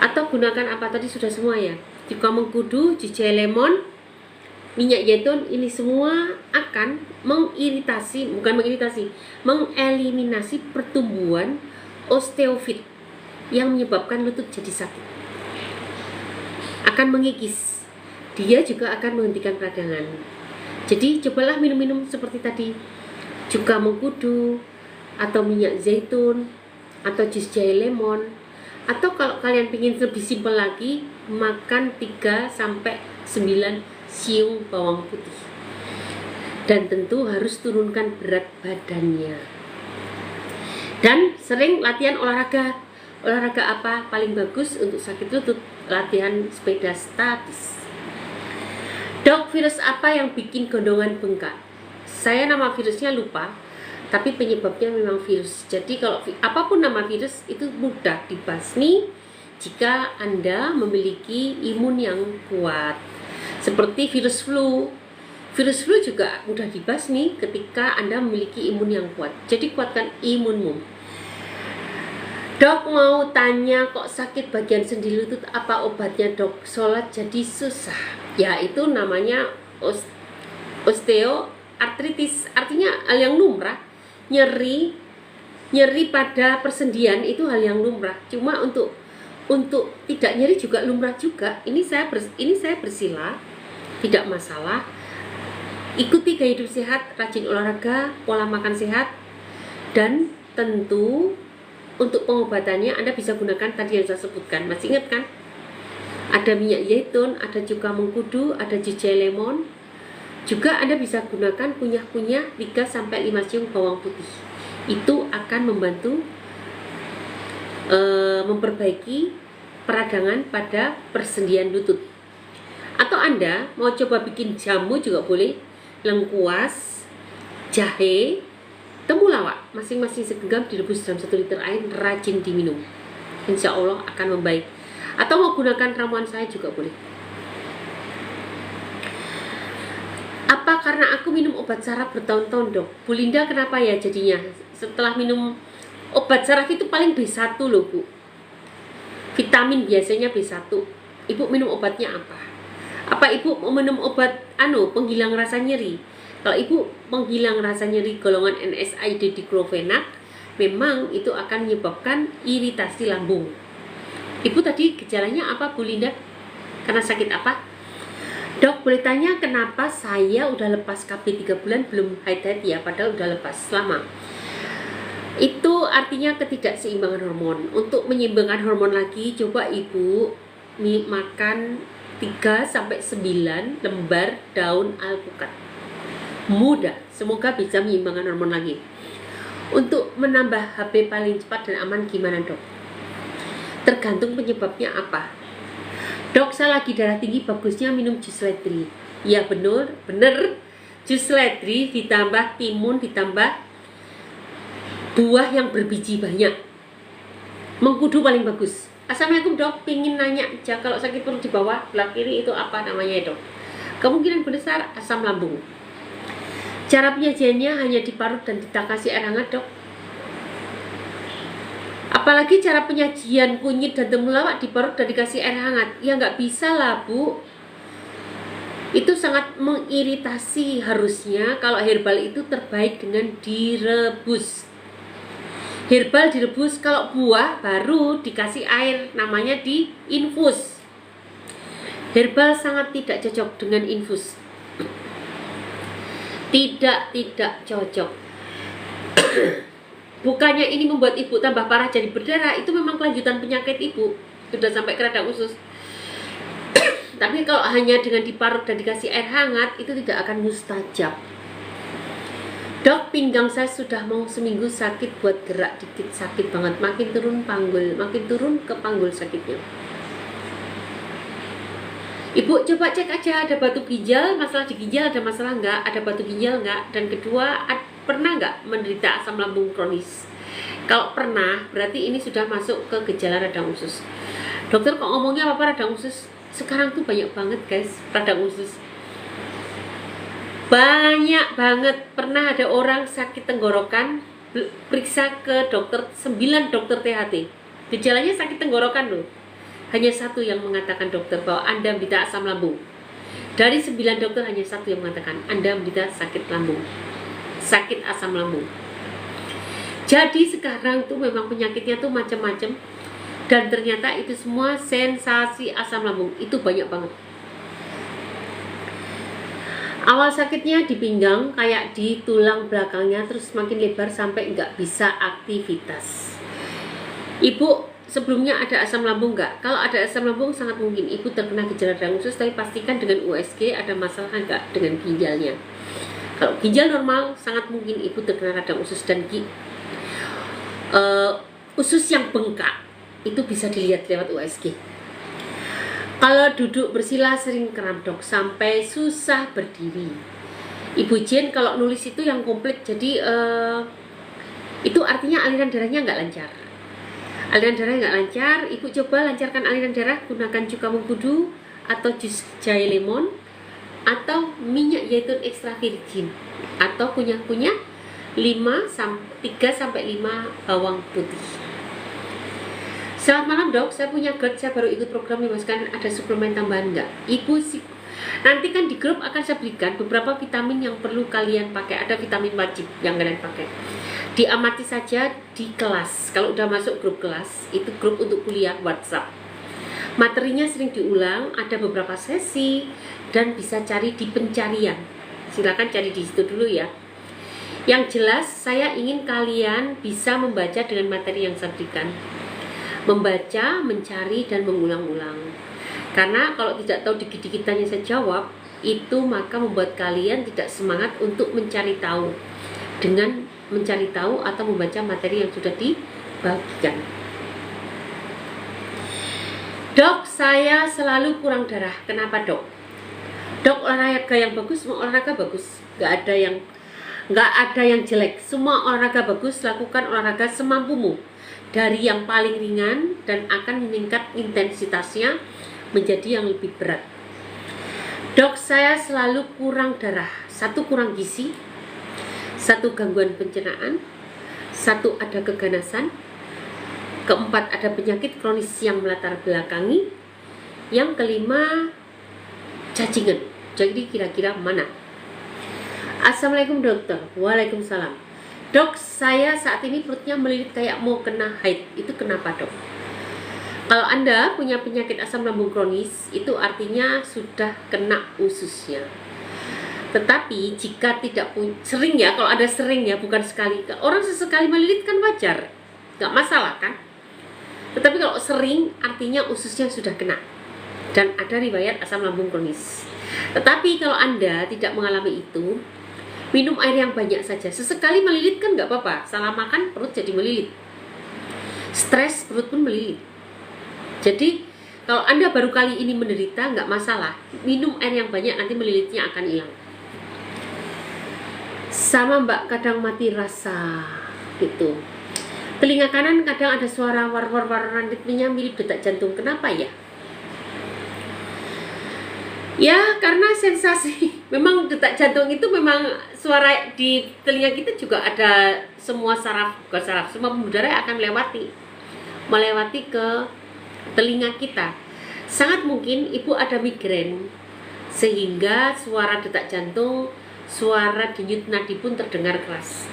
atau gunakan apa tadi, sudah semua ya, juga mengkudu, jus jahe lemon, minyak zaitun. Ini semua akan mengeliminasi pertumbuhan osteofit yang menyebabkan lutut jadi sakit, akan mengikis. Dia juga akan menghentikan peradangan. Jadi cobalah minum-minum seperti tadi, juga mengkudu, atau minyak zaitun, atau jus jahe lemon. Atau kalau kalian ingin lebih simpel lagi, makan 3-9 siung bawang putih. Dan tentu harus turunkan berat badannya. Dan sering latihan olahraga. Olahraga apa paling bagus untuk sakit lutut? Latihan sepeda statis. Dok, virus apa yang bikin gondongan bengkak? Saya nama virusnya lupa, tapi penyebabnya memang virus. Jadi kalau apapun nama virus itu mudah dibasmi jika Anda memiliki imun yang kuat. Seperti virus flu. Virus flu juga mudah dibasmi ketika Anda memiliki imun yang kuat. Jadi kuatkan imunmu. Dok, mau tanya, kok sakit bagian sendi lutut, apa obatnya dok? Sholat jadi susah. Ya itu namanya osteoartritis, artinya hal yang lumrah. Nyeri pada persendian itu hal yang lumrah. Cuma untuk tidak nyeri juga lumrah juga. Ini saya bersila, tidak masalah. Ikuti gaya hidup sehat, rajin olahraga, pola makan sehat, dan tentu untuk pengobatannya Anda bisa gunakan tadi yang saya sebutkan. Masih ingat kan? Ada minyak zaitun, ada juga mengkudu, ada jus jahe lemon. Juga Anda bisa gunakan kunyah-kunyah 3-5 siung bawang putih. Itu akan membantu memperbaiki peradangan pada persendian lutut. Atau Anda mau coba bikin jamu juga boleh. Lengkuas, jahe, temulawak, masing-masing segenggam direbus dalam 1 liter air, rajin diminum. Insya Allah akan membaik. Atau mau gunakan ramuan saya juga boleh. Apa karena aku minum obat saraf bertahun-tahun, Dok? Bu Linda, kenapa ya jadinya? Setelah minum obat saraf itu paling B1 loh, Bu. Vitamin biasanya B1. Ibu minum obatnya apa? Apa ibu mau minum obat penghilang rasa nyeri? Kalau ibu penghilang rasa nyeri golongan NSAID diclofenac, memang itu akan menyebabkan iritasi lambung. Ibu tadi gejalanya apa, Bu Linda? Karena sakit apa? Dok, boleh tanya kenapa saya udah lepas KB 3 bulan belum haid ya, padahal udah lepas lama. Itu artinya ketidakseimbangan hormon. Untuk menyeimbangkan hormon lagi, coba ibu makan 3-9 lembar daun alpukat. Mudah, semoga bisa menyeimbangkan hormon lagi. Untuk menambah HB paling cepat dan aman gimana, Dok? Tergantung penyebabnya apa. Dok, saya lagi darah tinggi, bagusnya minum jus ledri. Ya bener, jus ledri ditambah timun, ditambah buah yang berbiji banyak. Mengkudu paling bagus. Assalamualaikum, Dok, pingin nanya aja, kalau sakit perut di bawah belah kiri itu apa namanya, Dok? Kemungkinan besar asam lambung. Cara penyajiannya hanya diparut dan ditakasi air hangat, Dok. Apalagi cara penyajian kunyit dan temulawak diparut dan dikasih air hangat. Ya nggak bisa lah, Bu. Itu sangat mengiritasi. Harusnya kalau herbal itu terbaik dengan direbus. Herbal direbus, kalau buah baru dikasih air, namanya diinfus. Herbal sangat tidak cocok dengan infus. Tidak cocok. Bukannya ini membuat ibu tambah parah jadi berdarah, itu memang kelanjutan penyakit ibu, sudah sampai ke radang usus. Tapi kalau hanya dengan diparut dan dikasih air hangat, itu tidak akan mustajab. Dok, pinggang saya sudah mau seminggu sakit, buat gerak dikit sakit banget, makin turun ke panggul sakitnya. Ibu coba cek aja, ada batu ginjal, masalah di ginjal, ada masalah nggak, ada batu ginjal nggak, dan kedua pernah nggak menderita asam lambung kronis? Kalau pernah, berarti ini sudah masuk ke gejala radang usus. Dokter kok ngomongnya apa radang usus? Sekarang tuh banyak banget guys radang usus. Banyak banget. Pernah ada orang sakit tenggorokan, periksa ke dokter, 9 dokter THT. Gejalanya sakit tenggorokan loh. Hanya satu yang mengatakan dokter bahwa Anda menderita asam lambung. Dari 9 dokter hanya satu yang mengatakan Anda menderita sakit lambung, sakit asam lambung. Jadi sekarang tuh memang penyakitnya tuh macam-macam, dan ternyata itu semua sensasi asam lambung. Itu banyak banget. Awal sakitnya di pinggang, kayak di tulang belakangnya, terus makin lebar sampai nggak bisa aktivitas. Ibu sebelumnya ada asam lambung nggak? Kalau ada asam lambung sangat mungkin ibu terkena gejala radang usus, tapi pastikan dengan USG ada masalah nggak dengan ginjalnya. Kalau ginjal normal, sangat mungkin ibu terkena radang usus, dan usus yang bengkak itu bisa dilihat lewat USG. Kalau duduk bersila sering kram, Dok, sampai susah berdiri. Ibu Jen kalau nulis itu yang komplit, jadi itu artinya aliran darahnya nggak lancar. Aliran darah nggak lancar, ibu coba lancarkan aliran darah, gunakan cuka mengkudu atau jus jahe lemon atau minyak zaitun ekstra virgin atau kunyah-kunyah 3-5 bawang putih. Selamat malam, Dok, saya punya GERD, saya baru ikut program memasukkan, ada suplemen tambahan nggak? Ibu sih, nanti kan di grup akan saya berikan beberapa vitamin yang perlu kalian pakai. Ada vitamin wajib yang kalian pakai. Diamati saja di kelas. Kalau udah masuk grup kelas, itu grup untuk kuliah WhatsApp. Materinya sering diulang, ada beberapa sesi, dan bisa cari di pencarian. Silakan cari di situ dulu ya. Yang jelas saya ingin kalian bisa membaca dengan materi yang saya berikan. Membaca, mencari, dan mengulang-ulang. Karena kalau tidak tahu dikit-dikitannya saya jawab, itu maka membuat kalian tidak semangat untuk mencari tahu. Dengan mencari tahu atau membaca materi yang sudah dibagikan. Dok, saya selalu kurang darah. Kenapa, Dok? Dok, olahraga yang bagus, semua olahraga bagus. Nggak ada yang jelek. Semua olahraga bagus, lakukan olahraga semampumu. dari yang paling ringan dan akan meningkat intensitasnya menjadi yang lebih berat. Dok, saya selalu kurang darah, 1 kurang gizi, 1 gangguan pencernaan, 1 ada keganasan, keempat ada penyakit kronis yang melatar belakangi, yang kelima cacingan. Jadi kira-kira mana? Assalamualaikum dokter. Waalaikumsalam. Dok, saya saat ini perutnya melilit kayak mau kena haid. Itu kenapa dok? Kalau Anda punya penyakit asam lambung kronis, itu artinya sudah kena ususnya. Tetapi jika tidak sering ya, kalau ada sering ya, bukan sekali. Orang sesekali melilit kan wajar, nggak masalah kan? Tetapi kalau sering, artinya ususnya sudah kena. Dan ada riwayat asam lambung kronis. Tetapi kalau Anda tidak mengalami itu, minum air yang banyak saja. Sesekali melilit kan nggak apa-apa. Salah makan, perut jadi melilit. Stres, perut pun melilit. Jadi kalau Anda baru kali ini menderita, nggak masalah. Minum air yang banyak, nanti melilitnya akan hilang. Sama mbak, kadang mati rasa gitu. Telinga kanan kadang ada suara war-war-war, ritmenya mirip detak jantung. Kenapa ya? Ya karena sensasi. Memang detak jantung itu memang suara di telinga kita juga ada semua saraf, bukan saraf, semua pembuluh darah akan melewati ke telinga kita. Sangat mungkin ibu ada migrain sehingga suara detak jantung, suara denyut nadi pun terdengar keras.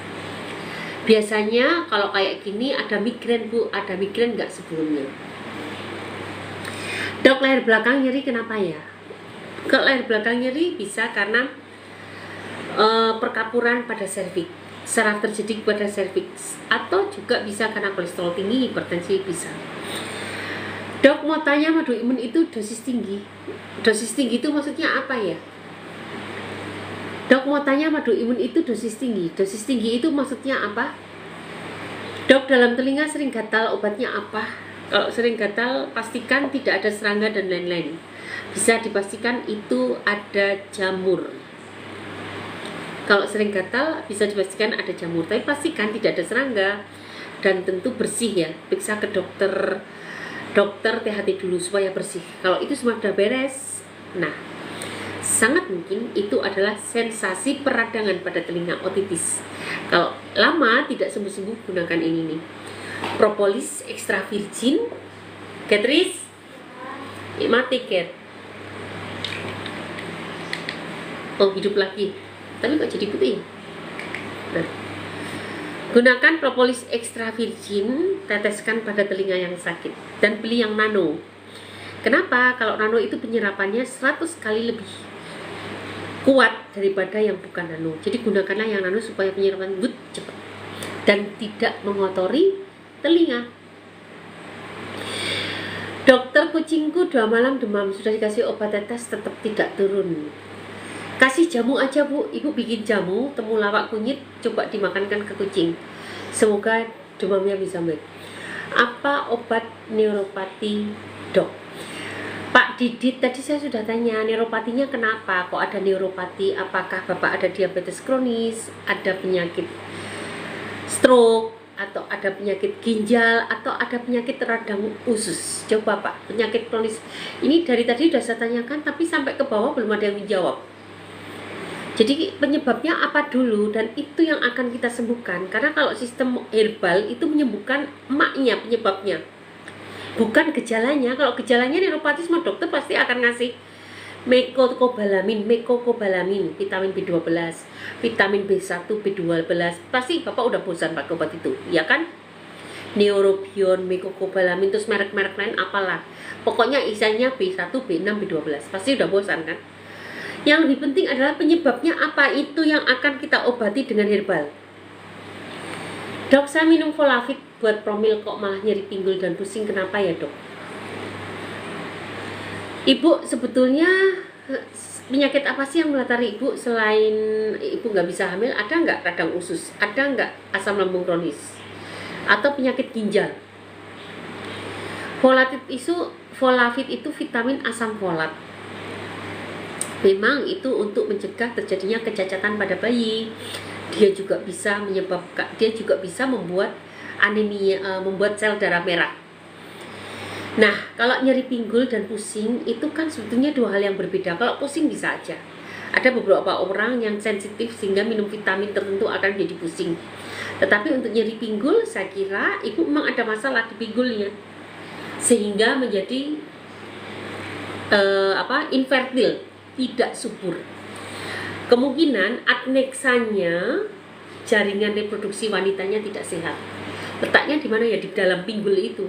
Biasanya kalau kayak gini ada migrain bu, ada migrain nggak sebelumnya? Dok, leher belakang nyeri kenapa ya? Kalau leher belakang nyeri bisa karena perkapuran pada serviks, saraf terjadi pada serviks, atau juga bisa karena kolesterol tinggi, hipertensi bisa. Dok, mau tanya madu imun itu dosis tinggi. Dosis tinggi itu maksudnya apa ya? Dok, mau tanya madu imun itu dosis tinggi. Dosis tinggi itu maksudnya apa? Dok, dalam telinga sering gatal, obatnya apa? Kalau sering gatal, pastikan tidak ada serangga dan lain-lain. Bisa dipastikan itu ada jamur. Kalau sering gatal, bisa dipastikan ada jamur. Tapi pastikan tidak ada serangga. Dan tentu bersih ya. Periksa ke dokter THT dulu supaya bersih. Kalau itu semua sudah beres, nah sangat mungkin itu adalah sensasi peradangan pada telinga, otitis. Kalau lama tidak sembuh-sembuh, gunakan ini nih, propolis extra virgin. Catris, mati Cat. Oh, hidup lagi, tapi kok jadi putih? Nah, gunakan propolis extra virgin, teteskan pada telinga yang sakit, dan beli yang nano. Kenapa? Kalau nano itu penyerapannya 100 kali lebih kuat daripada yang bukan nano. Jadi gunakanlah yang nano supaya penyerapan cepat dan tidak mengotori telinga. Dokter, kucingku 2 malam demam, sudah dikasih obat tetes tetap tidak turun. Kasih jamu aja bu, ibu bikin jamu temulawak kunyit, coba dimakankan ke kucing. Semoga demamnya bisa baik. Apa obat neuropati dok? Pak Didit, tadi saya sudah tanya neuropatinya kenapa? Kok ada neuropati? Apakah bapak ada diabetes kronis, ada penyakit stroke, atau ada penyakit ginjal, atau ada penyakit radang usus? Coba pak, penyakit kronis ini dari tadi sudah saya tanyakan, tapi sampai ke bawah belum ada yang menjawab. Jadi penyebabnya apa dulu, dan itu yang akan kita sembuhkan. Karena kalau sistem herbal itu menyembuhkan emaknya, penyebabnya, bukan gejalanya. Kalau gejalanya neuropati, semua dokter pasti akan ngasih mecobalamin, vitamin B12, vitamin B1, B12. Pasti bapak udah bosan pakai obat itu, ya kan? Neurobion, mecobalamin, terus merek-merek lain apalah. Pokoknya isinya B1, B6, B12. Pasti udah bosan kan? Yang lebih penting adalah penyebabnya apa, itu yang akan kita obati dengan herbal. Dok, saya minum Folavit buat promil kok malah nyeri pinggul dan pusing, kenapa ya dok? Ibu sebetulnya penyakit apa sih yang melatari ibu selain ibu nggak bisa hamil? Ada nggak radang usus? Ada nggak asam lambung kronis? Atau penyakit ginjal? Folavit itu vitamin asam folat. Memang itu untuk mencegah terjadinya kecacatan pada bayi. Dia juga bisa membuat anemia, membuat sel darah merah. Nah, kalau nyeri pinggul dan pusing itu kan sebetulnya dua hal yang berbeda. Kalau pusing bisa aja. Ada beberapa orang yang sensitif sehingga minum vitamin tertentu akan menjadi pusing. Tetapi untuk nyeri pinggul, saya kira ibu memang ada masalah di pinggulnya, sehingga menjadi infertil, tidak subur. Kemungkinan adneksanya, jaringan reproduksi wanitanya tidak sehat. Letaknya di mana ya? Di dalam pinggul itu.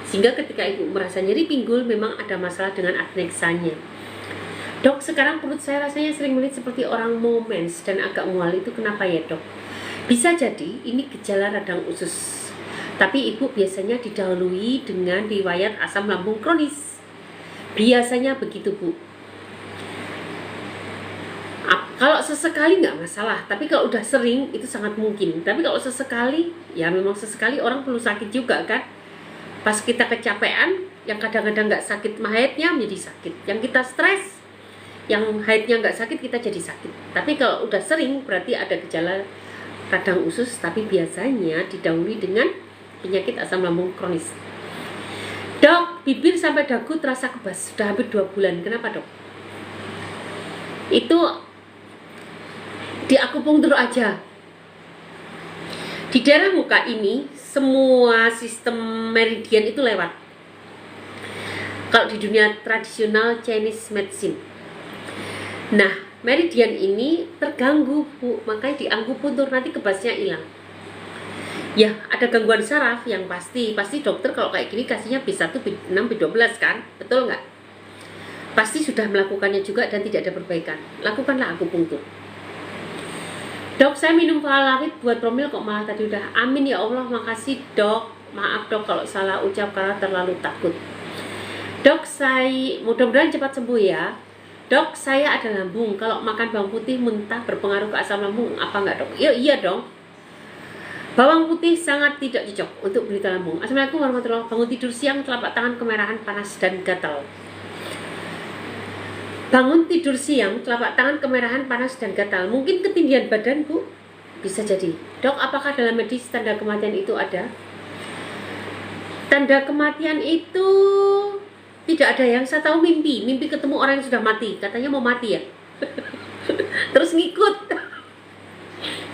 Sehingga ketika ibu merasa nyeri pinggul, memang ada masalah dengan adneksanya. Dok, sekarang perut saya rasanya sering melihat seperti orang mau mens dan agak mual, itu kenapa ya dok? Bisa jadi ini gejala radang usus. Tapi ibu biasanya didahului dengan riwayat asam lambung kronis. Biasanya begitu bu. Kalau sesekali nggak masalah, tapi kalau udah sering itu sangat mungkin. Tapi kalau sesekali, ya memang sesekali orang perlu sakit juga kan. Pas kita kecapean, yang kadang-kadang nggak sakit haidnya menjadi sakit. Yang kita stres, yang haidnya nggak sakit kita jadi sakit. Tapi kalau udah sering berarti ada gejala radang usus, tapi biasanya didahului dengan penyakit asam lambung kronis. Dok, bibir sampai dagu terasa kebas, sudah hampir 2 bulan. Kenapa dok? Itu di akupunktur aja. Di daerah muka ini semua sistem meridian itu lewat. Kalau di dunia tradisional Chinese medicine. Nah, meridian ini terganggu bu, makanya di akupunktur nanti kebasnya hilang. Ya, ada gangguan saraf yang pasti dokter kalau kayak gini kasihnya B1, B6, B12 kan, betul nggak? Pasti sudah melakukannya juga dan tidak ada perbaikan. Lakukanlah akupunktur. Dok, saya minum Falalawit buat promil kok malah tadi udah. Amin ya Allah, makasih dok. Maaf dok kalau salah ucap karena terlalu takut. Dok, saya mudah-mudahan cepat sembuh ya. Dok, saya ada lambung. Kalau makan bawang putih muntah berpengaruh ke asam lambung apa enggak dok? Iya dong. Bawang putih sangat tidak cocok untuk berita lambung. Assalamualaikum warahmatullahi wabarakatuh. Bangun tidur siang, telapak tangan kemerahan, panas dan gatal. Bangun tidur siang, telapak tangan kemerahan, panas dan gatal. Mungkin ketinggian badan bu, bisa jadi. Dok, apakah dalam medis tanda kematian itu ada? Tanda kematian itu tidak ada. Yang saya tahu mimpi ketemu orang yang sudah mati, katanya mau mati ya. Terus ngikut.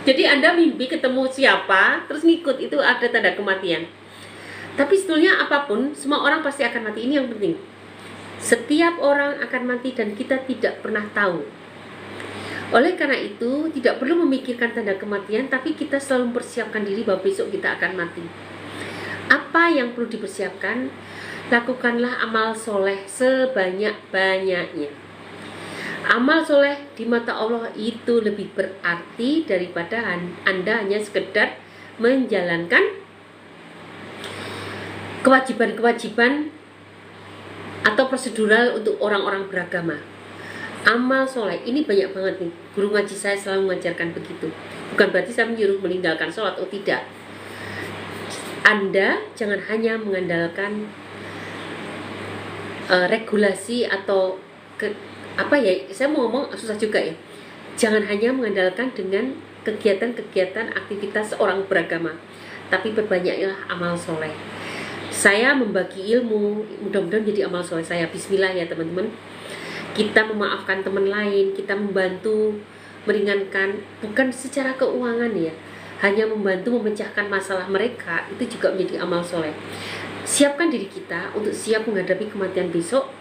Jadi Anda mimpi ketemu siapa, terus ngikut, itu ada tanda kematian. Tapi sebetulnya apapun, semua orang pasti akan mati. Ini yang penting. Setiap orang akan mati dan kita tidak pernah tahu. Oleh karena itu, tidak perlu memikirkan tanda kematian, tapi kita selalu mempersiapkan diri bahwa besok kita akan mati. Apa yang perlu dipersiapkan? Lakukanlah amal soleh sebanyak-banyaknya. Amal soleh di mata Allah itu lebih berarti daripada Anda hanya sekedar menjalankan kewajiban-kewajiban atau prosedural untuk orang-orang beragama. Amal soleh ini banyak banget nih. Guru ngaji saya selalu mengajarkan begitu. Bukan berarti saya menyuruh meninggalkan sholat, oh tidak. Anda jangan hanya mengandalkan regulasi atau saya mau ngomong susah juga ya. Jangan hanya mengandalkan dengan kegiatan-kegiatan aktivitas orang beragama, tapi perbanyaklah amal soleh. Saya membagi ilmu, mudah-mudahan jadi amal soleh saya. Bismillah ya teman-teman. Kita memaafkan teman lain, kita membantu, meringankan, bukan secara keuangan ya, hanya membantu memecahkan masalah mereka, itu juga menjadi amal soleh. Siapkan diri kita untuk siap menghadapi kematian besok,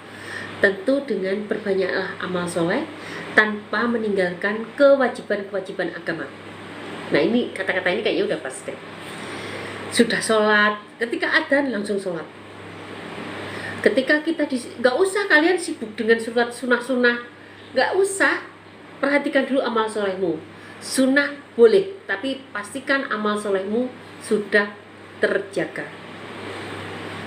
tentu dengan perbanyaklah amal soleh, tanpa meninggalkan kewajiban-kewajiban agama. Nah ini kata-kata ini kayaknya udah pasti. Sudah sholat, ketika adzan langsung sholat. Ketika kita nggak usah kalian sibuk dengan surat sunah-sunah, nggak usah. Perhatikan dulu amal solehmu. Sunnah boleh, tapi pastikan amal solehmu sudah terjaga.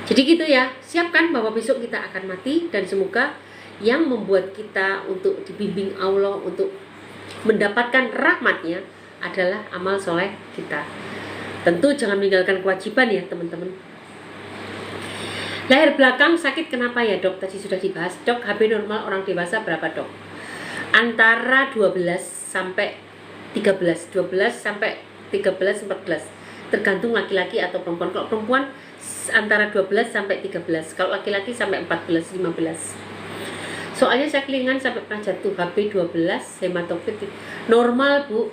Jadi gitu ya, siapkan bahwa besok kita akan mati, dan semoga yang membuat kita untuk dibimbing Allah untuk mendapatkan rahmatnya adalah amal soleh kita. Tentu jangan meninggalkan kewajiban ya teman-teman. Leher belakang sakit kenapa ya dok? Tadi sudah dibahas. Dok, HB normal orang dewasa berapa dok? Antara 12 sampai 13, 12 sampai 13, 14. tergantung laki-laki atau perempuan. Kalau perempuan antara 12 sampai 13, kalau laki-laki sampai 14, 15. Soalnya saya kelingan sampai pernah jatuh HB 12, hematokrit normal Bu.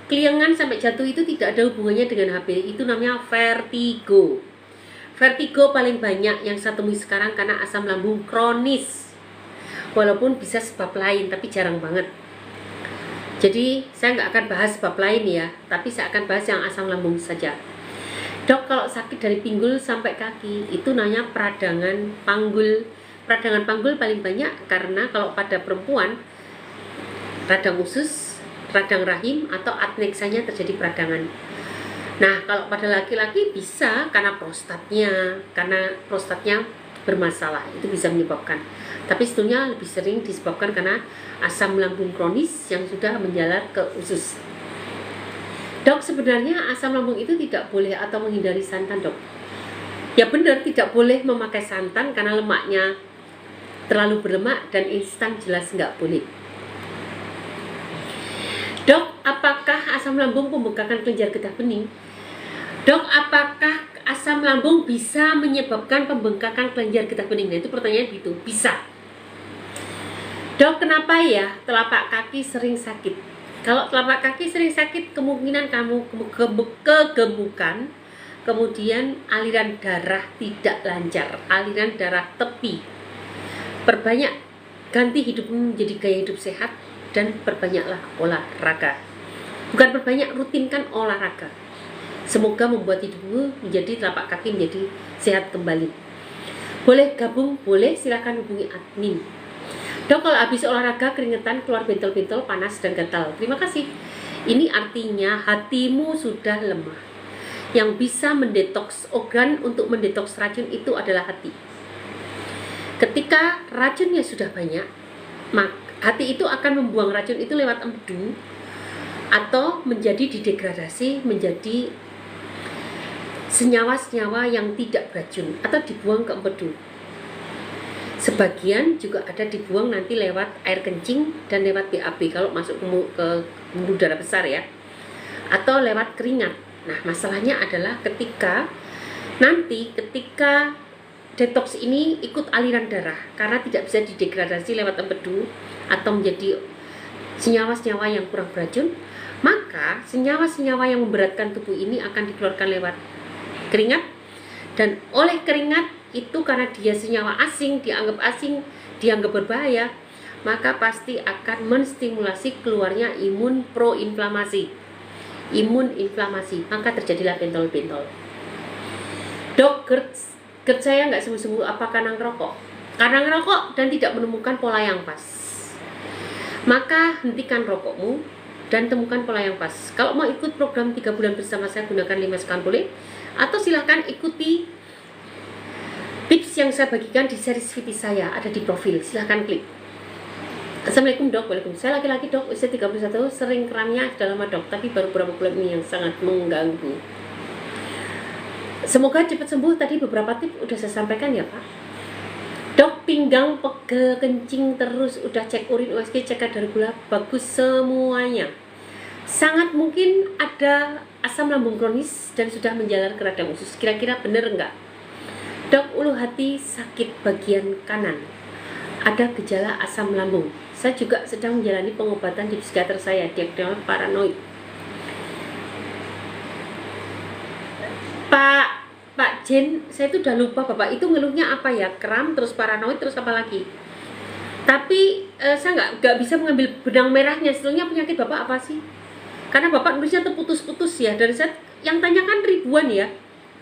Kelingan sampai jatuh itu tidak ada hubungannya dengan HB, itu namanya vertigo. Vertigo paling banyak yang saya temui sekarang karena asam lambung kronis. Walaupun bisa sebab lain, tapi jarang banget. Jadi saya nggak akan bahas sebab lain ya, tapi saya akan bahas yang asam lambung saja. Dok, kalau sakit dari pinggul sampai kaki, itu namanya peradangan panggul. Peradangan panggul paling banyak karena kalau pada perempuan, radang usus, radang rahim, atau adneksanya terjadi peradangan. Nah, kalau pada laki-laki bisa karena prostatnya bermasalah, itu bisa menyebabkan. Tapi sebetulnya lebih sering disebabkan karena asam lambung kronis yang sudah menjalar ke usus. Dok, sebenarnya asam lambung itu tidak boleh atau menghindari santan, Dok? Ya benar, tidak boleh memakai santan karena lemaknya terlalu berlemak dan instan jelas nggak boleh. Dok, apakah asam lambung pembengkakan kelenjar getah bening? Dok, apakah asam lambung bisa menyebabkan pembengkakan kelenjar getah bening? Nah, itu pertanyaan gitu. Bisa. Dok, kenapa ya telapak kaki sering sakit? Kalau telapak kaki sering sakit, kemungkinan kamu kegemukan, kemudian aliran darah tidak lancar, aliran darah tepi. Perbanyak, ganti hidupmu menjadi gaya hidup sehat, dan perbanyaklah olahraga. Bukan perbanyak, rutinkan olahraga. Semoga membuat hidupmu menjadi telapak kaki menjadi sehat kembali. Boleh gabung? Boleh, silakan hubungi admin. Dok, kalau habis olahraga keringetan, keluar bentol-bentol, panas dan gatal. Terima kasih. Ini artinya hatimu sudah lemah. Yang bisa mendetoks organ untuk mendetoks racun itu adalah hati. Ketika racunnya sudah banyak, hati itu akan membuang racun itu lewat empedu atau menjadi didegradasi menjadi senyawa-senyawa yang tidak beracun atau dibuang ke empedu. Sebagian juga ada dibuang nanti lewat air kencing dan lewat BAB kalau masuk ke pembuluh darah besar ya, atau lewat keringat. Nah, masalahnya adalah ketika detox ini ikut aliran darah karena tidak bisa didegradasi lewat empedu atau menjadi senyawa-senyawa yang kurang beracun, maka senyawa-senyawa yang memberatkan tubuh ini akan dikeluarkan lewat keringat, dan oleh keringat itu karena dia senyawa asing, dianggap berbahaya, maka pasti akan menstimulasi keluarnya imun proinflamasi, maka terjadilah bentol-bentol. Dok, GERD saya nggak sembuh-sembuh, apa karena ngerokok? Karena ngerokok dan tidak menemukan pola yang pas, maka hentikan rokokmu dan temukan pola yang pas. Kalau mau ikut program 3 bulan bersama saya, gunakan 5 sekali boleh, atau silahkan ikuti tips yang saya bagikan di series VT saya, ada di profil, silahkan klik. Assalamualaikum Dok. Waalaikumsalam. Saya laki-laki Dok, usia 31, sering kramnya sudah lama Dok, tapi baru beberapa bulan ini yang sangat mengganggu. Semoga cepat sembuh. Tadi beberapa tips udah saya sampaikan ya Pak. Dok, pinggang pegel, kencing terus, udah cek urin, USG, cek kadar gula, bagus semuanya. Sangat mungkin ada asam lambung kronis dan sudah menjalar ke radang usus. Kira-kira bener enggak? Dok, ulu hati sakit bagian kanan, ada gejala asam lambung. Saya juga sedang menjalani pengobatan di psikiater saya, diagnosis paranoid. Pak Jen, saya itu udah lupa Bapak itu ngeluhnya apa ya, kram, terus paranoid, terus apa lagi. Tapi saya nggak bisa mengambil benang merahnya. Sebetulnya penyakit Bapak apa sih? Karena Bapak nulisnya terputus-putus ya. Dari saya yang tanya kan ribuan ya,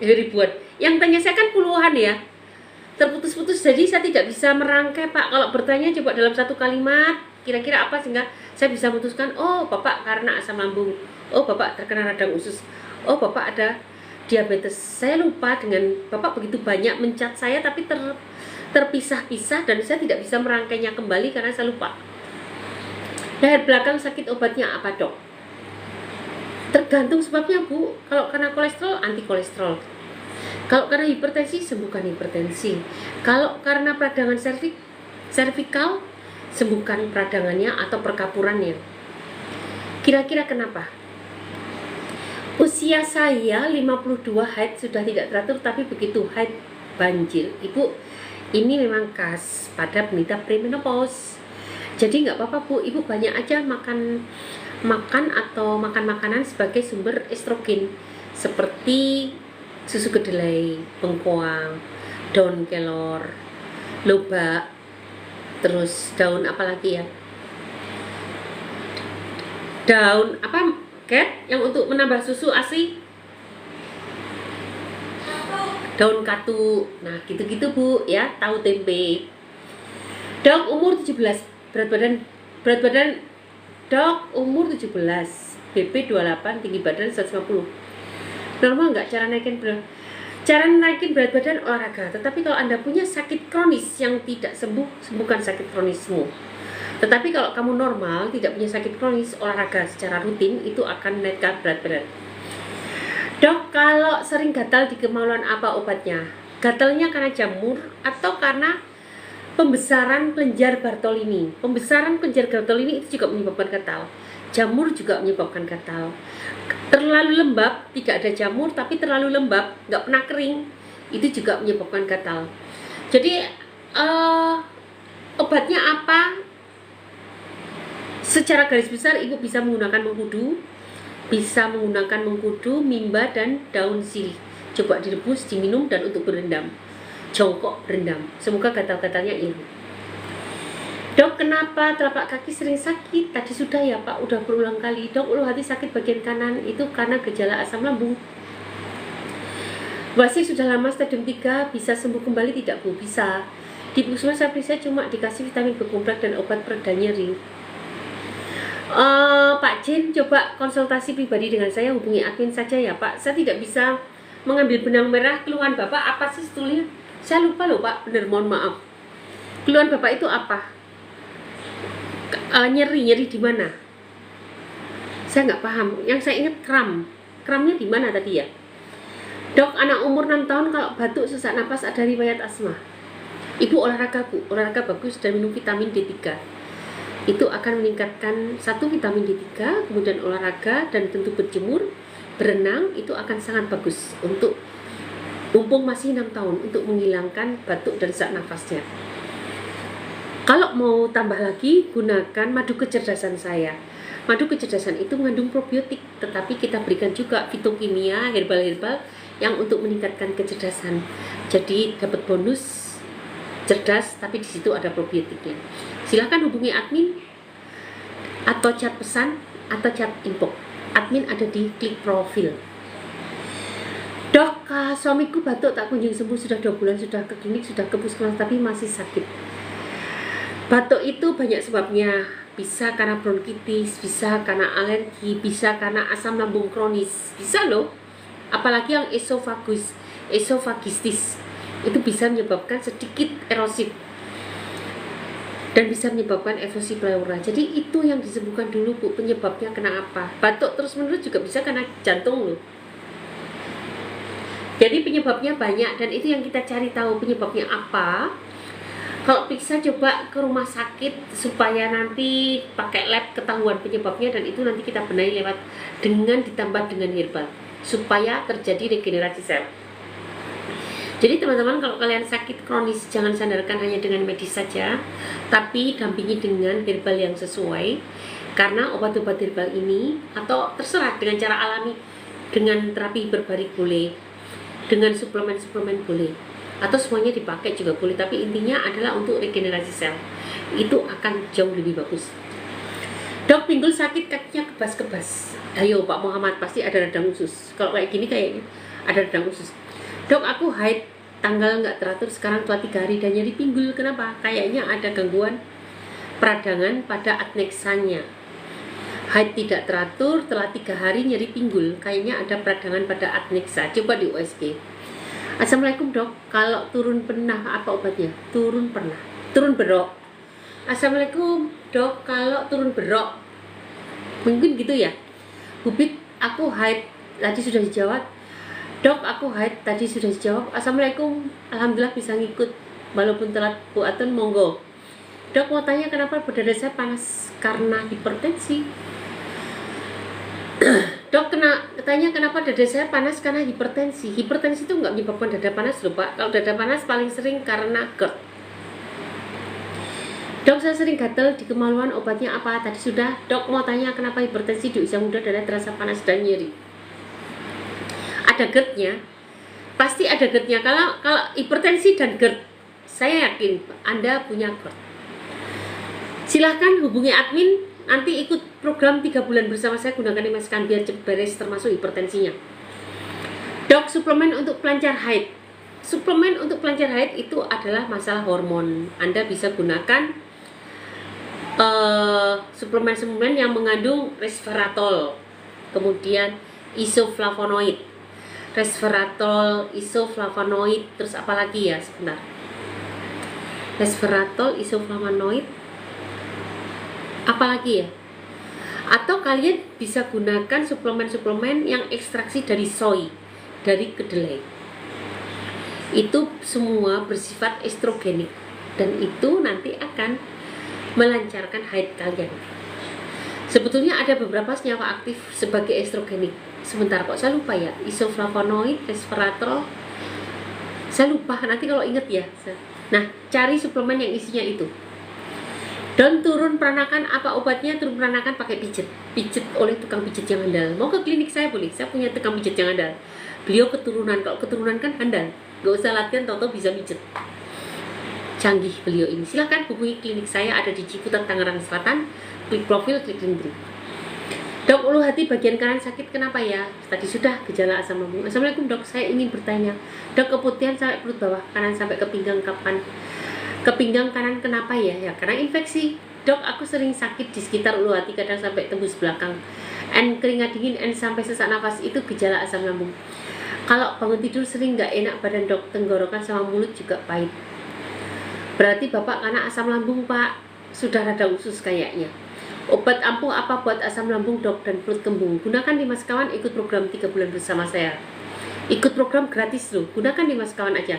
ribuan. Yang tanya saya kan puluhan ya, terputus-putus. Jadi saya tidak bisa merangkai Pak. Kalau bertanya coba dalam satu kalimat, kira-kira apa sehingga saya bisa memutuskan, oh Bapak karena asam lambung, oh Bapak terkena radang usus, oh Bapak ada diabetes. Saya lupa dengan Bapak begitu banyak mencat saya, tapi terpisah-pisah dan saya tidak bisa merangkainya kembali karena saya lupa. Leher belakang sakit, obatnya apa Dok? Tergantung sebabnya Bu. Kalau karena kolesterol, anti kolesterol. Kalau karena hipertensi, sembuhkan hipertensi. Kalau karena peradangan servikal, sembuhkan peradangannya atau perkapurannya. Kira-kira kenapa? Usia saya 52, haid sudah tidak teratur, tapi begitu haid banjir. Ibu, ini memang khas pada penderita premenopause. Jadi nggak apa-apa Bu, Ibu banyak aja makan atau makan makanan sebagai sumber estrogen, seperti susu kedelai, bengkoang, daun kelor, lobak, terus daun apa lagi ya? Daun apa? Cat yang untuk menambah susu ASI, daun katu. Nah, gitu-gitu Bu ya, tahu tempe. Dok umur 17, berat badan Dok umur 17, BP 28, tinggi badan 150. Normal nggak cara naikin berat? Cara naikin berat badan olahraga. Tetapi kalau Anda punya sakit kronis yang tidak sembuh, sembuhkan sakit kronismu. Tetapi kalau kamu normal, tidak punya sakit kronis, olahraga secara rutin itu akan menaikkan berat badan. Dok, kalau sering gatal di kemaluan apa obatnya? Gatalnya karena jamur atau karena pembesaran kelenjar Bartolini? Pembesaran kelenjar Bartolini itu juga menyebabkan gatal. Jamur juga menyebabkan gatal. Terlalu lembab, tidak ada jamur tapi terlalu lembab, nggak pernah kering, itu juga menyebabkan gatal. Jadi obatnya apa? Secara garis besar Ibu bisa menggunakan mengkudu, mimba dan daun sirih. Coba direbus, diminum, dan untuk berendam, jongkok berendam, semoga gatal-gatalnya hilang. Dok, kenapa telapak kaki sering sakit? Tadi sudah ya Pak, udah berulang kali. Dok, ulu hati sakit bagian kanan, itu karena gejala asam lambung. Wasi sudah lama stadium 3, bisa sembuh kembali tidak Bu? Bisa. Di puskesmas saya cuma dikasih vitamin B kompleks dan obat pereda nyeri. Pak Jin, coba konsultasi pribadi dengan saya, hubungi admin saja ya Pak. Saya tidak bisa mengambil benang merah. Keluhan Bapak apa sih sebetulnya? Saya lupa loh Pak, bener, mohon maaf. Keluhan Bapak itu apa? Nyeri di mana? Saya nggak paham. Yang saya ingat kramnya di mana tadi ya? Dok, anak umur 6 tahun kalau batuk sesak napas ada riwayat asma. Ibu olahraga Bu, olahraga bagus dan minum vitamin D3. Itu akan meningkatkan satu vitamin D3, kemudian olahraga dan tentu berjemur, berenang itu akan sangat bagus untuk mumpung masih 6 tahun untuk menghilangkan batuk dan sesak nafasnya. Kalau mau tambah lagi, gunakan madu kecerdasan saya. Madu kecerdasan itu mengandung probiotik, tetapi kita berikan juga fitokimia, herbal-herbal yang untuk meningkatkan kecerdasan. Jadi dapat bonus cerdas, tapi di situ ada probiotiknya. Silakan hubungi admin atau chat pesan atau chat inbox. Admin ada di klik profil. Dok, suamiku batuk tak kunjung sembuh, sudah 2 bulan, sudah ke klinik, sudah ke puskesmas, tapi masih sakit. Batuk itu banyak sebabnya. Bisa karena bronkitis, bisa karena alergi, bisa karena asam lambung kronis, bisa loh. Apalagi yang esofagistis itu bisa menyebabkan sedikit erosif dan bisa menyebabkan efusi pleura. Jadi itu yang disembuhkan dulu Bu, penyebabnya kena apa. Batuk terus menerus juga bisa karena jantung loh. Jadi penyebabnya banyak dan itu yang kita cari tahu penyebabnya apa. Kalau bisa coba ke rumah sakit supaya nanti pakai lab ketahuan penyebabnya, dan itu nanti kita benahi lewat dengan ditambah dengan herbal supaya terjadi regenerasi sel. Jadi teman-teman, kalau kalian sakit kronis jangan sandarkan hanya dengan medis saja, tapi dampingi dengan herbal yang sesuai. Karena obat-obat herbal ini, atau terserah dengan cara alami, dengan terapi hiperbarik boleh, dengan suplemen-suplemen boleh, atau semuanya dipakai juga boleh, tapi intinya adalah untuk regenerasi sel. Itu akan jauh lebih bagus. Dok, pinggul sakit, kakinya kebas-kebas. Ayo Pak Muhammad, pasti ada radang usus. Kalau kayak gini kayaknya ada radang usus. Dok, aku haid tanggal nggak teratur, sekarang telah 3 hari dan nyeri pinggul. Kenapa? Kayaknya ada gangguan peradangan pada adneksanya. Haid tidak teratur, telah 3 hari nyeri pinggul, kayaknya ada peradangan pada adneksa. Coba di USG. Assalamualaikum Dok, kalau turun pernah apa obatnya? Turun pernah, turun berok. Assalamualaikum Dok, kalau turun berok mungkin gitu ya. Bubit, aku haid, tadi sudah dijawab. Dok, aku haid, tadi sudah dijawab. Assalamualaikum, alhamdulillah bisa ngikut walaupun telat Bu Atun, monggo. Dok, mau tanya kenapa badan saya panas? Karena hipertensi. Dok, katanya kenapa dada saya panas karena hipertensi. Hipertensi itu nggak menyebabkan dada panas loh Pak. Kalau dada panas paling sering karena GERD. Dok, saya sering gatal di kemaluan, obatnya apa? Tadi sudah. Dok, mau tanya kenapa hipertensi di usia muda dada terasa panas dan nyeri. Ada GERD-nya. Pasti ada GERD-nya. Kalau hipertensi dan GERD, saya yakin Anda punya GERD. Silahkan hubungi admin. Nanti ikut program 3 bulan bersama saya, gunakan dimaskan biar cepat beres termasuk hipertensinya. Dok, suplemen untuk pelancar haid. Suplemen untuk pelancar haid itu adalah masalah hormon. Anda bisa gunakan suplemen-suplemen yang mengandung resveratrol, kemudian isoflavonoid. Resveratrol, isoflavonoid, terus apa lagi ya? Sebentar. Resveratrol, isoflavonoid, apalagi ya? Atau kalian bisa gunakan suplemen-suplemen yang ekstraksi dari soy, dari kedelai. Itu semua bersifat estrogenik dan itu nanti akan melancarkan haid kalian. Sebetulnya ada beberapa senyawa aktif sebagai estrogenik. Sebentar kok, saya lupa ya. Isoflavonoid, resveratrol, saya lupa, nanti kalau inget ya. Nah, cari suplemen yang isinya itu. Dan turun peranakan, apa obatnya? Turun peranakan pakai pijet oleh tukang pijet yang handal. Mau ke klinik saya boleh, saya punya tukang pijet yang handal. Beliau keturunan, kalau keturunan kan handal, gak usah latihan, tau-tau bisa pijet. Canggih beliau ini. Silahkan hubungi klinik saya, ada di Ciputat, Tangerang Selatan. Klik profil, klik link. Dok, ulu hati bagian kanan sakit, kenapa ya? Tadi sudah, gejala asam lambung. Assalamualaikum dok, saya ingin bertanya. Dok, keputihan sampai perut bawah kanan sampai ke pinggang kapan? Ke pinggang kanan kenapa ya? Ya karena infeksi. Dok, aku sering sakit di sekitar ulu hati, kadang sampai tembus belakang. Keringat dingin, sampai sesak nafas, itu gejala asam lambung. Kalau bangun tidur sering nggak enak badan dok, tenggorokan sama mulut juga pahit. Berarti bapak karena asam lambung pak, sudah rada usus kayaknya. Obat ampuh apa buat asam lambung dok dan perut kembung? Gunakan Dimas Kawan, ikut program 3 bulan bersama saya. Ikut program gratis loh, gunakan Dimas Kawan aja.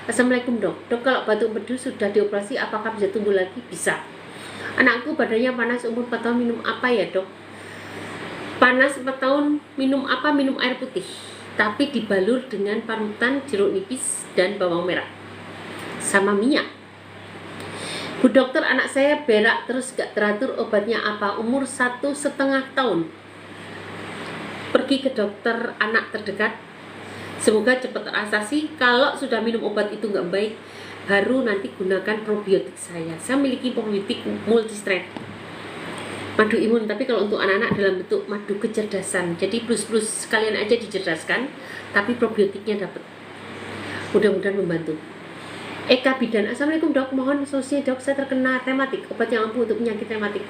Assalamualaikum dok. Dok, kalau batuk empedu sudah dioperasi apakah bisa tumbuh lagi? Bisa. Anakku badannya panas, umur 4 tahun, minum apa ya dok? Panas 4 tahun, minum apa? Minum air putih, tapi dibalur dengan parutan jeruk nipis dan bawang merah sama minyak. Bu dokter, anak saya berak terus gak teratur, obatnya apa? Umur 1,5 tahun. Pergi ke dokter anak terdekat, semoga cepat teratasi. Kalau sudah minum obat itu gak baik, baru nanti gunakan probiotik saya. Saya memiliki probiotik multistrength, madu imun, tapi kalau untuk anak-anak dalam bentuk madu kecerdasan. Jadi plus-plus sekalian aja dicerdaskan, tapi probiotiknya dapat. Mudah-mudahan membantu. Eka Bidan, assalamualaikum dok, mohon solusinya dok, saya terkena rematik, obat yang ampuh untuk penyakit rematik.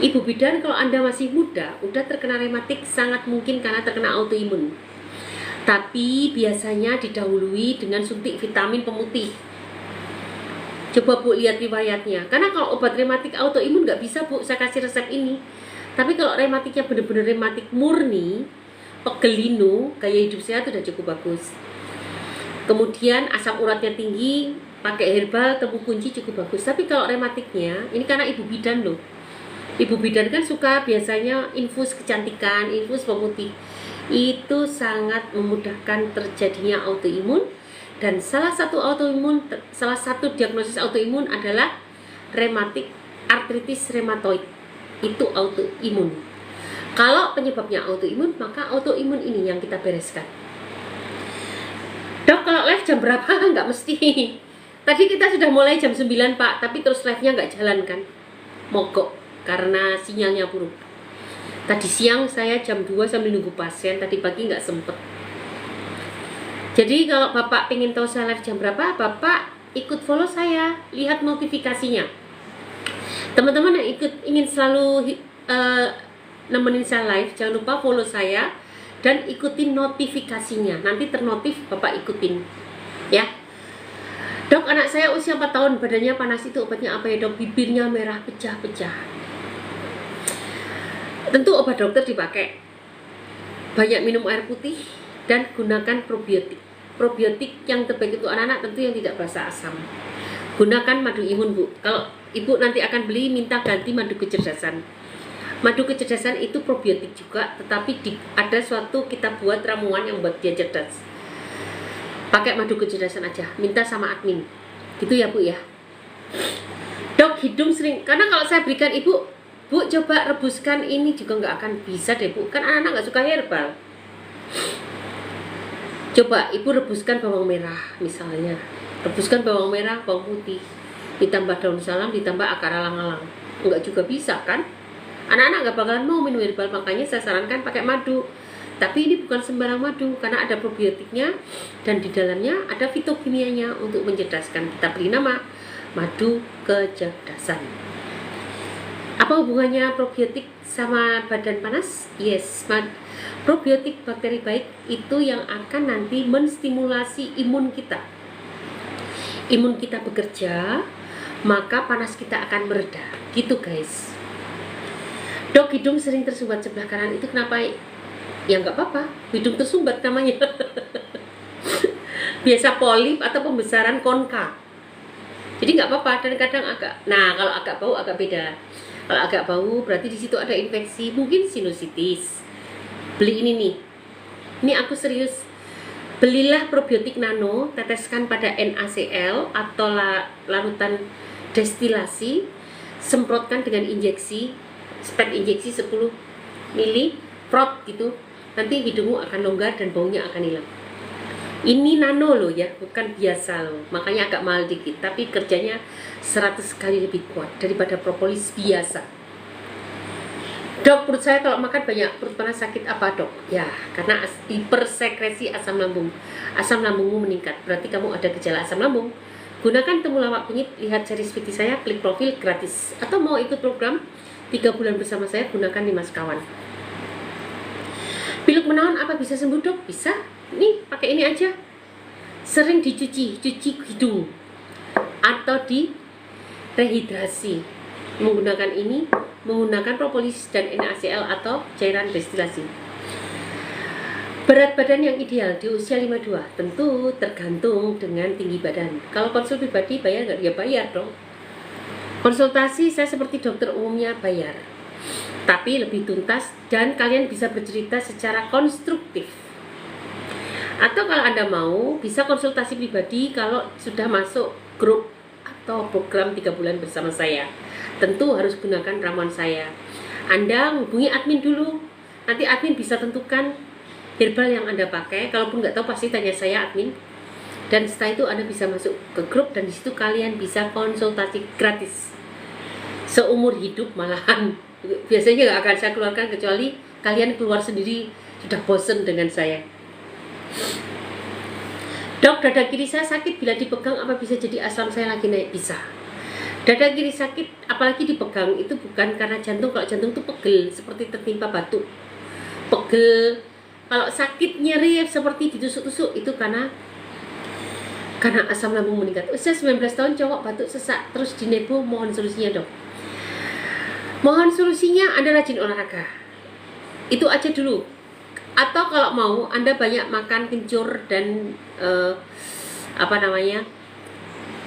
Ibu Bidan, kalau anda masih muda, udah terkena rematik, sangat mungkin karena terkena autoimun. Tapi biasanya didahului dengan suntik vitamin pemutih. Coba bu lihat riwayatnya, karena kalau obat rematik autoimun nggak bisa bu, saya kasih resep ini. Tapi kalau rematiknya bener-bener rematik murni, pegelino, gaya hidup sehat udah cukup bagus. Kemudian asam uratnya tinggi, pakai herbal, temu kunci cukup bagus. Tapi kalau rematiknya, ini karena ibu bidan loh. Ibu bidan kan suka biasanya infus kecantikan, infus pemutih. Itu sangat memudahkan terjadinya autoimun. Dan salah satu diagnosis autoimun adalah rematik artritis rheumatoid. Itu autoimun. Kalau penyebabnya autoimun, maka autoimun ini yang kita bereskan. Dok, kalau live jam berapa? Nggak mesti. Tadi kita sudah mulai jam 9 pak, tapi terus live-nya nggak jalan kan, mogok karena sinyalnya buruk. Tadi siang saya jam 2 sambil nunggu pasien, tadi pagi nggak sempet. Jadi kalau bapak pengen tahu saya live jam berapa, bapak ikut follow saya, lihat notifikasinya. Teman-teman yang ingin selalu nemenin saya live, jangan lupa follow saya dan ikutin notifikasinya. Nanti ternotif bapak ikutin ya. Dok, anak saya usia 4 tahun, badannya panas, itu obatnya apa ya dok? Bibirnya merah pecah-pecah. Tentu obat dokter dipakai. Banyak minum air putih dan gunakan probiotik. Probiotik yang terbaik untuk anak-anak tentu yang tidak berasa asam. Gunakan madu imun bu. Kalau ibu nanti akan beli, minta ganti madu kecerdasan. Madu kecerdasan itu probiotik juga, tetapi ada suatu kita buat ramuan yang buat dia cerdas. Pakai madu kecerdasan aja, minta sama admin. Gitu ya Bu ya. Dok, hidung sering, karena kalau saya berikan Ibu, Bu coba rebuskan ini juga nggak akan bisa deh Bu. Kan anak-anak nggak suka herbal. Coba Ibu rebuskan bawang merah misalnya. Rebuskan bawang merah, bawang putih. Ditambah daun salam, ditambah akar alang-alang. Nggak juga bisa kan? Anak-anak nggak bakalan mau minum herbal, makanya saya sarankan pakai madu. Tapi ini bukan sembarang madu, karena ada probiotiknya dan di dalamnya ada fitokimianya untuk mencerdaskan. Kita beri nama madu kecerdasan. Apa hubungannya probiotik sama badan panas? Yes, probiotik bakteri baik itu yang akan nanti menstimulasi imun kita. Imun kita bekerja, maka panas kita akan mereda. Gitu guys. Dok, hidung sering tersumbat sebelah kanan itu kenapa? Ya nggak apa-apa, hidung tersumbat namanya. Biasa polip atau pembesaran konka. Jadi nggak apa-apa, dan kadang agak, nah kalau agak bau agak beda. Kalau agak bau berarti di situ ada infeksi, mungkin sinusitis. Beli ini nih. Ini aku serius. Belilah probiotik nano, teteskan pada NaCl atau larutan destilasi, semprotkan dengan injeksi, spet injeksi 10 mili, prot gitu. Nanti hidungmu akan longgar dan baunya akan hilang. Ini nano loh ya, bukan biasa loh. Makanya agak mahal dikit, tapi kerjanya 100 kali lebih kuat daripada propolis biasa. Dok, perut saya kalau makan banyak perut panas sakit apa dok? Ya, karena hipersekresi asam lambung. Asam lambungmu meningkat, berarti kamu ada gejala asam lambung. Gunakan temulawak kunyit, lihat series video saya, klik profil gratis. Atau mau ikut program 3 bulan bersama saya, gunakan 5 sekawan. Pilek menawan apa bisa sembuh dok? Bisa. Nih, pakai ini aja. Sering cuci hidung atau di rehidrasi. Menggunakan ini, menggunakan propolis dan NaCl atau cairan destilasi. Berat badan yang ideal di usia 52 tentu tergantung dengan tinggi badan. Kalau konsul pribadi bayar nggak? Ya bayar dong. Konsultasi saya seperti dokter umumnya bayar, tapi lebih tuntas dan kalian bisa bercerita secara konstruktif. Atau kalau Anda mau, bisa konsultasi pribadi kalau sudah masuk grup atau program 3 bulan bersama saya. Tentu harus gunakan ramuan saya. Anda hubungi admin dulu. Nanti admin bisa tentukan herbal yang Anda pakai. Kalaupun nggak tahu pasti tanya saya admin. Dan setelah itu Anda bisa masuk ke grup dan disitu kalian bisa konsultasi gratis. Seumur hidup malahan. Biasanya nggak akan saya keluarkan kecuali kalian keluar sendiri sudah bosen dengan saya. Dok, dada kiri saya sakit bila dipegang apa bisa jadi asam saya lagi naik? Bisa. Dada kiri sakit apalagi dipegang itu bukan karena jantung. Kalau jantung itu pegel seperti tertimpa batu. Pegel. Kalau sakit nyeri seperti ditusuk-tusuk itu karena asam lambung meningkat. Usia 19 tahun cowok batuk sesak terus dinebu, mohon solusinya dok. Mohon solusinya Anda rajin olahraga. Itu aja dulu. Atau kalau mau Anda banyak makan kencur dan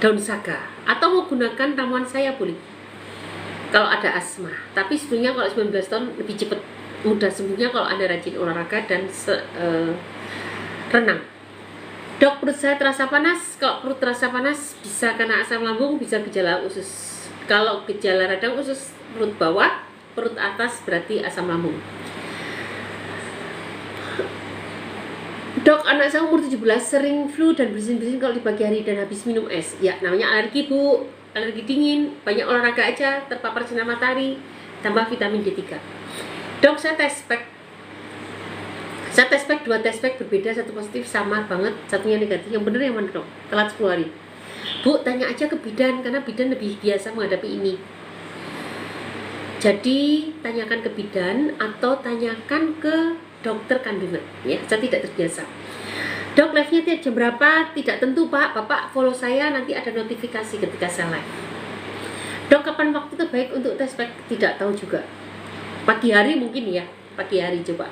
daun saga. Atau mau gunakan ramuan saya boleh. Kalau ada asma. Tapi sebenarnya kalau 19 tahun lebih cepat mudah sembuhnya kalau Anda rajin olahraga dan renang. Dok, perut saya terasa panas. Kalau perut terasa panas bisa karena asam lambung, bisa gejala usus. Kalau gejala radang usus perut bawah, perut atas berarti asam lambung. Dok, anak saya umur 17 sering flu dan bersin-bersin kalau di pagi hari dan habis minum es. Ya, namanya alergi bu, alergi dingin. Banyak olahraga aja, terpapar sinar matahari, tambah vitamin D3. Dok, saya tes pack 2 tes pack berbeda, satu positif sama banget, satunya negatif. Yang bener yang mana dok? Telat 10 hari. Bu, tanya aja ke bidan karena bidan lebih biasa menghadapi ini. Jadi tanyakan ke bidan atau tanyakan ke dokter kandungan ya, saya tidak terbiasa. Dok, live-nya jam berapa? Tidak tentu pak, bapak follow saya nanti ada notifikasi ketika saya live. Dok, kapan waktu terbaik untuk tes pack? Tidak tahu juga. Pagi hari mungkin ya, pagi hari coba.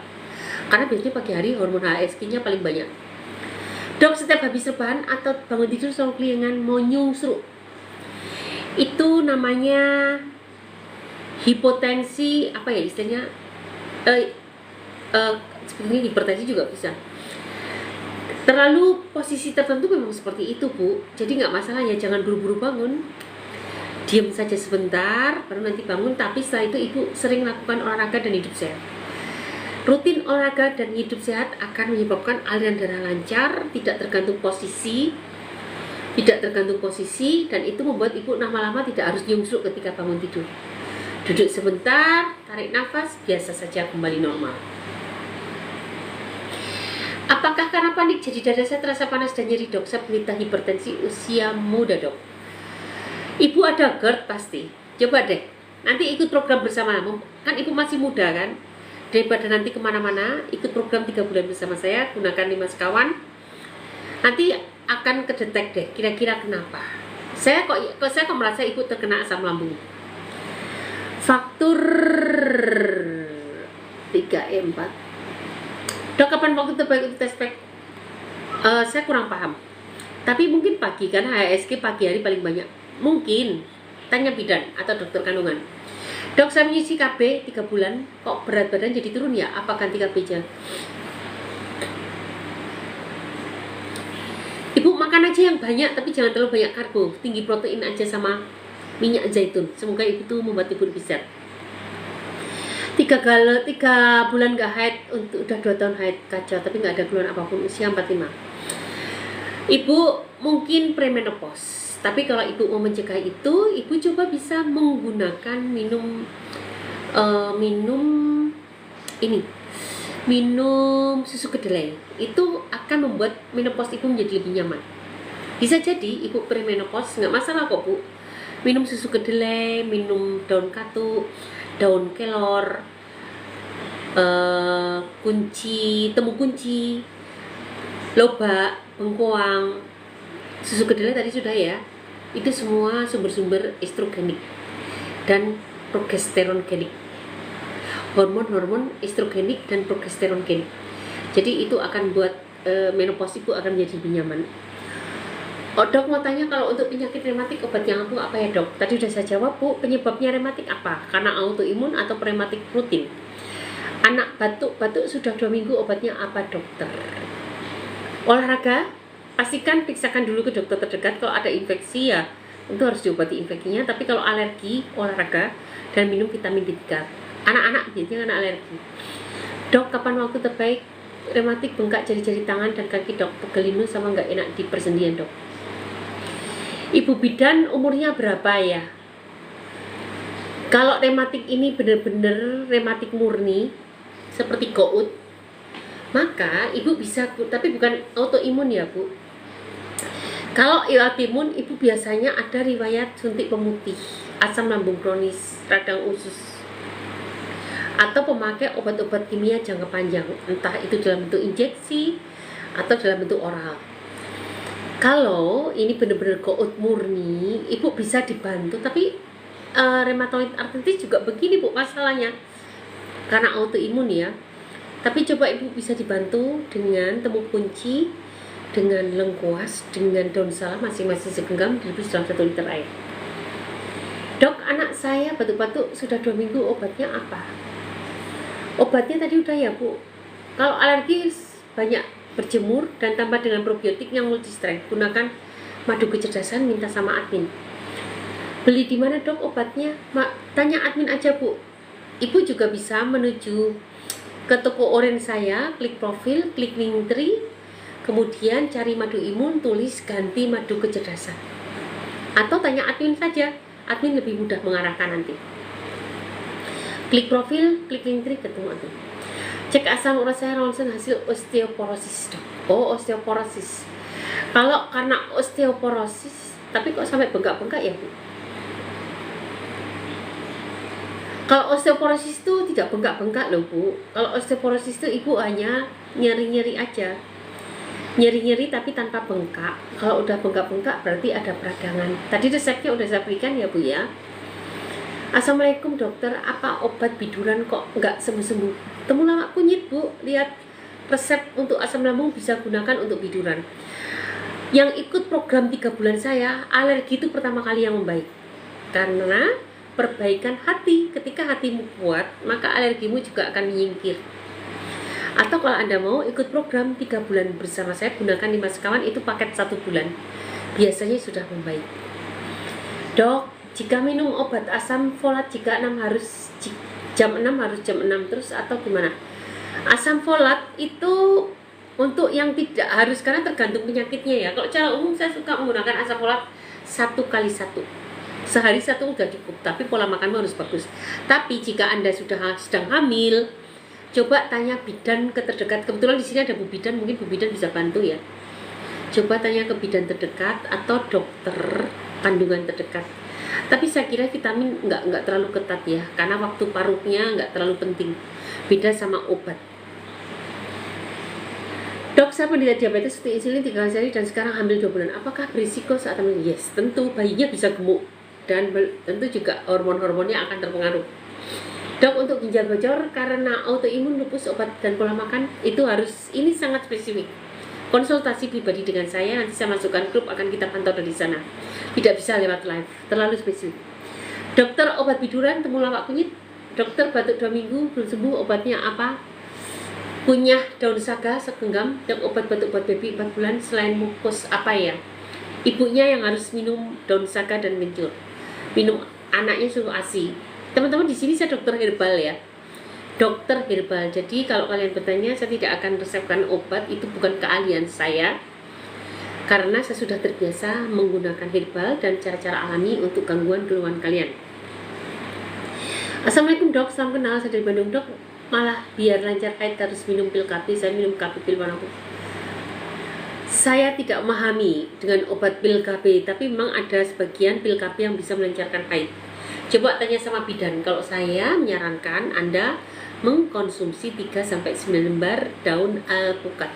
Karena biasanya pagi hari hormon HSG-nya paling banyak. Dok, setiap habis rebahan atau bangun tidur selalu kelingan mau nyungsruk. Itu namanya hipotensi, apa ya istilahnya, sebenarnya hipertensi juga bisa. Terlalu posisi tertentu memang seperti itu, Bu. Jadi nggak masalah ya, jangan buru-buru bangun. Diam saja sebentar, baru nanti bangun. Tapi setelah itu Ibu sering lakukan olahraga dan hidup sehat. Rutin olahraga dan hidup sehat akan menyebabkan aliran darah lancar, tidak tergantung posisi, dan itu membuat Ibu lama-lama tidak harus nyungsruk ketika bangun tidur. Duduk sebentar, tarik nafas, biasa saja kembali normal. Apakah karena panik jadi dada saya terasa panas dan nyeri, dok? Saya penderita hipertensi usia muda, dok. Ibu ada GERD pasti. Coba deh, nanti ikut program bersama. Kan Ibu masih muda kan? Daripada nanti kemana-mana, ikut program 3 bulan bersama saya, gunakan 5 sekawan. Nanti akan kedetek deh, kira-kira kenapa. Saya kok merasa Ibu terkena asam lambung. Faktur 3E4. Dok, kapan waktu terbaik untuk tes pack? Saya kurang paham. Tapi mungkin pagi, karena HSG pagi hari paling banyak. Mungkin tanya bidan atau dokter kandungan. Dok, saya mengisi KB 3 bulan, kok berat badan jadi turun ya? Apa ganti KB aja? Ibu makan aja yang banyak, tapi jangan terlalu banyak karbo. Tinggi protein aja sama minyak zaitun. Semoga Ibu tuh membuat Ibu lebih sehat. 3 bulan gak haid, untuk udah 2 tahun haid, kacau, tapi gak ada keluhan apapun, usia 45. Ibu mungkin premenopause, tapi kalau Ibu mau mencegah itu, Ibu coba bisa menggunakan minum susu kedelai. Itu akan membuat menopause Ibu menjadi lebih nyaman. Bisa jadi Ibu premenopause, nggak masalah kok, Bu. Minum susu kedelai, minum daun katuk, daun kelor, temu kunci, lobak, bengkoang, susu kedelai tadi sudah ya. Itu semua sumber-sumber estrogenik dan progesterogenik, hormon-hormon estrogenik dan progesterogenik. Jadi itu akan buat menopause Ibu akan menjadi lebih nyaman. Oh, dok, mau tanya kalau untuk penyakit rematik obat yang ampuh apa ya, dok? Tadi udah saya jawab, Bu. Penyebabnya rematik apa? Karena autoimun atau rematik rutin? Anak batuk sudah 2 minggu, obatnya apa, dokter? Olahraga, pastikan periksakan dulu ke dokter terdekat. Kalau ada infeksi ya itu harus diobati infeksinya. Tapi kalau alergi, olahraga dan minum vitamin D3. Anak-anak biasanya kena alergi. Dok, kapan waktu terbaik? Rematik bengkak jari-jari tangan dan kaki, dok. Pegel linu sama nggak enak di persendian, dok. Ibu bidan umurnya berapa ya? Kalau rematik ini benar-benar rematik murni seperti gout, maka Ibu bisa, tapi bukan autoimun ya, Bu. Kalau autoimun, Ibu biasanya ada riwayat suntik pemutih, asam lambung kronis, radang usus, atau pemakai obat-obat kimia jangka panjang, entah itu dalam bentuk injeksi atau dalam bentuk oral. Kalau ini benar-benar gout murni, Ibu bisa dibantu. Tapi rheumatoid arthritis juga begini, Bu, masalahnya karena autoimun ya. Tapi coba Ibu bisa dibantu dengan temu kunci, dengan lengkuas, dengan daun salam masing-masing segenggam direbus dalam 1 liter air. Dok, anak saya batuk-batuk sudah 2 minggu, obatnya apa? Obatnya tadi udah ya, Bu. Kalau alergi banyak berjemur dan tambah dengan probiotik yang multi strength. Gunakan madu kecerdasan, minta sama admin. Beli di mana, dok, obatnya? Tanya admin aja, Bu. Ibu juga bisa menuju ke toko orange saya, klik profil, klik link tree, kemudian cari madu imun, tulis ganti madu kecerdasan. Atau tanya admin saja, admin lebih mudah mengarahkan nanti. Klik profil, klik link tree, ketemu admin. Cek asam urat saya ronsen hasil osteoporosis, dok. Oh, osteoporosis. Kalau karena osteoporosis, tapi kok sampai bengkak-bengkak ya, Bu? Kalau osteoporosis itu tidak bengkak-bengkak loh, Bu. Kalau osteoporosis itu Ibu hanya nyeri-nyeri aja. Nyeri-nyeri tapi tanpa bengkak. Kalau udah bengkak-bengkak berarti ada peradangan. Tadi resepnya udah saya berikan ya, Bu ya. Assalamualaikum, dokter, apa obat biduran kok nggak sembuh-sembuh? Temulawak kunyit, Bu. Lihat resep untuk asam lambung bisa gunakan untuk biduran. Yang ikut program 3 bulan saya, alergi itu pertama kali yang membaik. Karena perbaikan hati. Ketika hatimu kuat, maka alergimu juga akan menyingkir. Atau kalau Anda mau ikut program 3 bulan bersama saya, gunakan 5 sekawan, itu paket 1 bulan. Biasanya sudah membaik. Dok, jika minum obat asam folat jika jam 6 harus jam 6 terus atau gimana? Asam folat itu untuk yang tidak harus, karena tergantung penyakitnya ya. Kalau cara umum saya suka menggunakan asam folat 1x1. Sehari 1 udah cukup, tapi pola makanmu harus bagus. Tapi jika Anda sedang hamil, coba tanya bidan terdekat. Kebetulan di sini ada Bu Bidan, mungkin Bu Bidan bisa bantu ya. Coba tanya ke bidan terdekat atau dokter kandungan terdekat. Tapi saya kira vitamin nggak terlalu ketat ya, karena waktu parutnya nggak terlalu penting. Beda sama obat. Dok, saya penderita diabetes, suntik insulin 3 kali sehari dan sekarang hamil 2 bulan. Apakah berisiko saat hamil? Yes, tentu bayinya bisa gemuk dan tentu juga hormon-hormonnya akan terpengaruh. Dok, untuk ginjal bocor karena autoimun, lupus, obat dan pola makan itu harus, ini sangat spesifik. Konsultasi pribadi dengan saya, nanti saya masukkan grup, akan kita pantau dari sana. Tidak bisa lewat live, terlalu spesifik. Dokter, obat biduran, temulawak kunyit. Dokter, batuk 2 minggu belum sembuh, obatnya apa? Kunyah daun saga segenggam. Dok, obat batuk buat baby 4 bulan selain mukus apa ya? Ibunya yang harus minum daun saga dan kencur. Minum anaknya suruh ASI. Teman-teman, di sini saya dokter herbal ya. Dokter herbal. Jadi kalau kalian bertanya, saya tidak akan resepkan obat, itu bukan keahlian saya. Karena saya sudah terbiasa menggunakan herbal dan cara-cara alami untuk gangguan keluhan kalian. Assalamualaikum dok, salam kenal, saya dari Bandung dok. Malah biar lancar haid harus minum pil KP, saya minum KP pil manapun. Saya tidak memahami dengan obat pil KB, tapi memang ada sebagian pil KB yang bisa melancarkan haid. Coba tanya sama bidan. Kalau saya menyarankan Anda mengkonsumsi 3-9 lembar daun alpukat.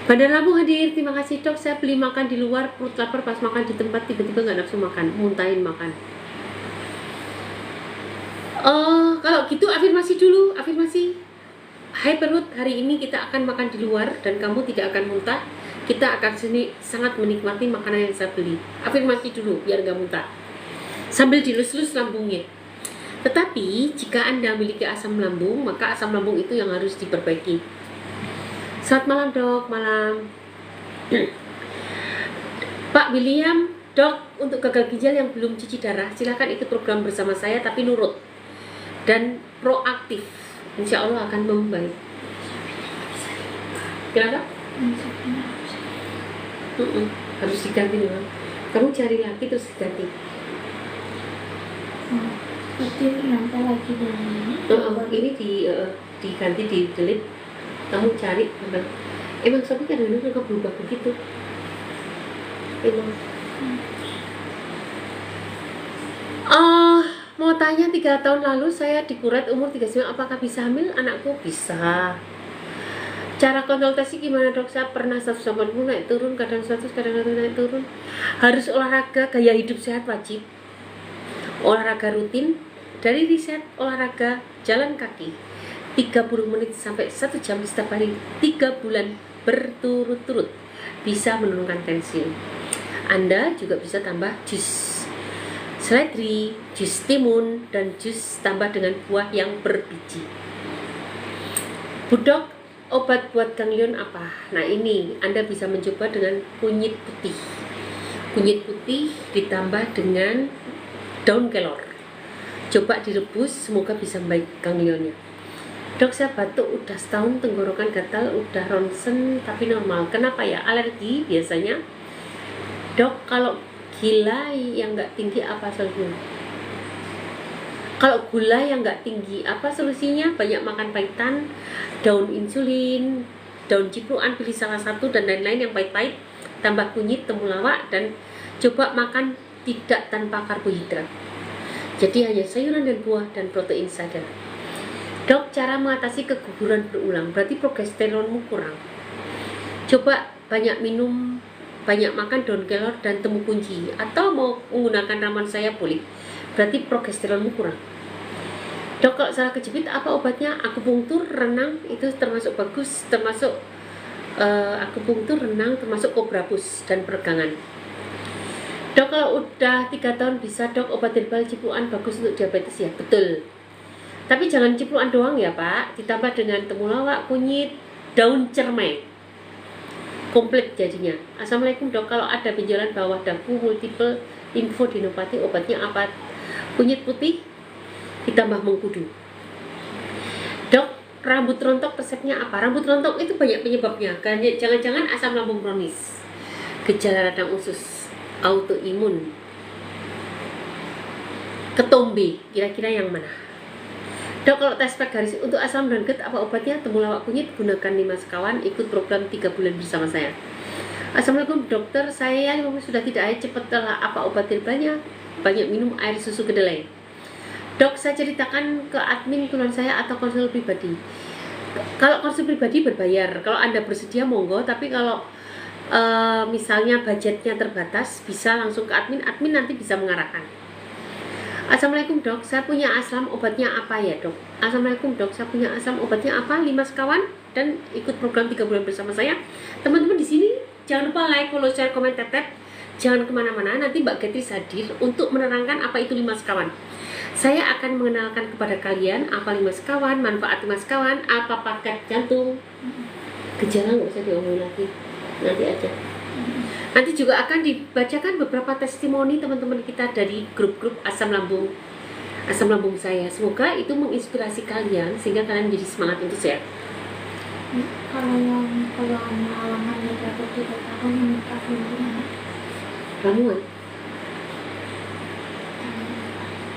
Bandar Lampung hadir, terima kasih dok. Saya beli makan di luar, perut lapar, pas makan di tempat tiba-tiba nggak nafsu makan, muntahin makan. Kalau gitu afirmasi dulu, afirmasi. Hai perut, hari ini kita akan makan di luar dan kamu tidak akan muntah. Kita akan sangat menikmati makanan yang saya beli. Afirmasi dulu biar nggak muntah. Sambil dilus-lus lambungnya. Tetapi jika Anda memiliki asam lambung, maka asam lambung itu yang harus diperbaiki. Selamat malam dok, malam. Pak William, dok, untuk gagal ginjal yang belum cuci darah, silakan ikut program bersama saya tapi nurut dan proaktif. Insya Allah akan membaik. Kenapa? Harus diganti nih, kamu cari lagi terus diganti. Berarti nempel lagi dengan ini diganti, di delete. Kamu cari emang Sophie kadang-kadang suka berubah begitu. Emang mau tanya, 3 tahun lalu saya dikuret umur 39, apakah bisa hamil? Anakku bisa. Cara konsultasi gimana dok? Saya pernah 180 naik turun, kadang 100, kadang 100 naik turun. Harus olahraga, gaya hidup sehat wajib. Olahraga rutin. Dari riset olahraga jalan kaki 30 menit sampai 1 jam setiap hari 3 bulan berturut-turut bisa menurunkan tensi. Anda juga bisa tambah jus seledri, jus timun, dan jus tambah dengan buah yang berbiji. Budok, obat buat ganglion apa? Nah ini Anda bisa mencoba dengan kunyit putih. Kunyit putih ditambah dengan daun kelor. Coba direbus, semoga bisa membaik ganglionnya. Dok, saya batuk udah setahun, tenggorokan gatal, udah ronsen tapi normal. Kenapa ya? Alergi biasanya. Dok, kalau gula yang nggak tinggi apa solusinya? Kalau gula yang nggak tinggi apa solusinya? Banyak makan pahitan, daun insulin, daun cipruan, pilih salah satu dan lain-lain yang pahit-pahit, tambah kunyit, temulawak, dan coba makan tidak tanpa karbohidrat. Jadi hanya sayuran dan buah dan protein saja. Dok, cara mengatasi keguguran berulang, berarti progesteronmu kurang. Coba banyak minum, banyak makan daun kelor dan temu kunci, atau mau menggunakan ramuan saya boleh. Berarti progesteronmu kurang. Dok, kalau salah kejepit apa obatnya? Akupunktur, renang itu termasuk bagus, termasuk akupunktur, renang, termasuk kobrapus dan peregangan. Dok, kalau udah 3 tahun bisa dok obat herbal cipluan bagus untuk diabetes ya? Betul. Tapi jangan cipluan doang ya Pak, ditambah dengan temulawak, kunyit, daun cermai. Komplit jadinya. Assalamualaikum dok, kalau ada benjolan bawah dagu, multiple limfodinopati, obatnya apa? Kunyit putih ditambah mengkudu. Dok, rambut rontok resepnya apa? Rambut rontok itu banyak penyebabnya. Jangan-jangan asam lambung kronis, gejala radang usus, autoimun, ketombe, kira-kira yang mana? Dok, kalau tes garis untuk asam dan GERD apa obatnya? Temulawak kunyit, gunakan 5 sekawan, ikut program 3 bulan bersama saya. Assalamualaikum dokter, saya sudah tidak haid cepat telah, apa obat herbalnya? Banyak minum air susu kedelai. Dok, saya ceritakan ke admin tulen saya atau konsul pribadi. Kalau konsul pribadi berbayar, kalau Anda bersedia monggo, tapi kalau misalnya budgetnya terbatas, bisa langsung ke admin, admin nanti bisa mengarahkan. Assalamualaikum dok, saya punya asam, obatnya apa ya dok? Assalamualaikum dok, saya punya asam, obatnya apa? 5 sekawan dan ikut program 3 bulan bersama saya. Teman-teman di sini jangan lupa like, follow, share, komen, tetet. Jangan kemana-mana, nanti Mbak Getris hadir untuk menerangkan apa itu 5 sekawan. Saya akan mengenalkan kepada kalian apa 5 sekawan, manfaat 5 sekawan, apa paket jantung. Gejala nggak usah diomongin lagi, nanti aja. Nanti juga akan dibacakan beberapa testimoni teman-teman kita dari grup-grup asam lambung saya. Semoga itu menginspirasi kalian sehingga kalian jadi semangat untuk sehat. Kalau halangan dari aku 3 tahun menikah gimana? Ramuan?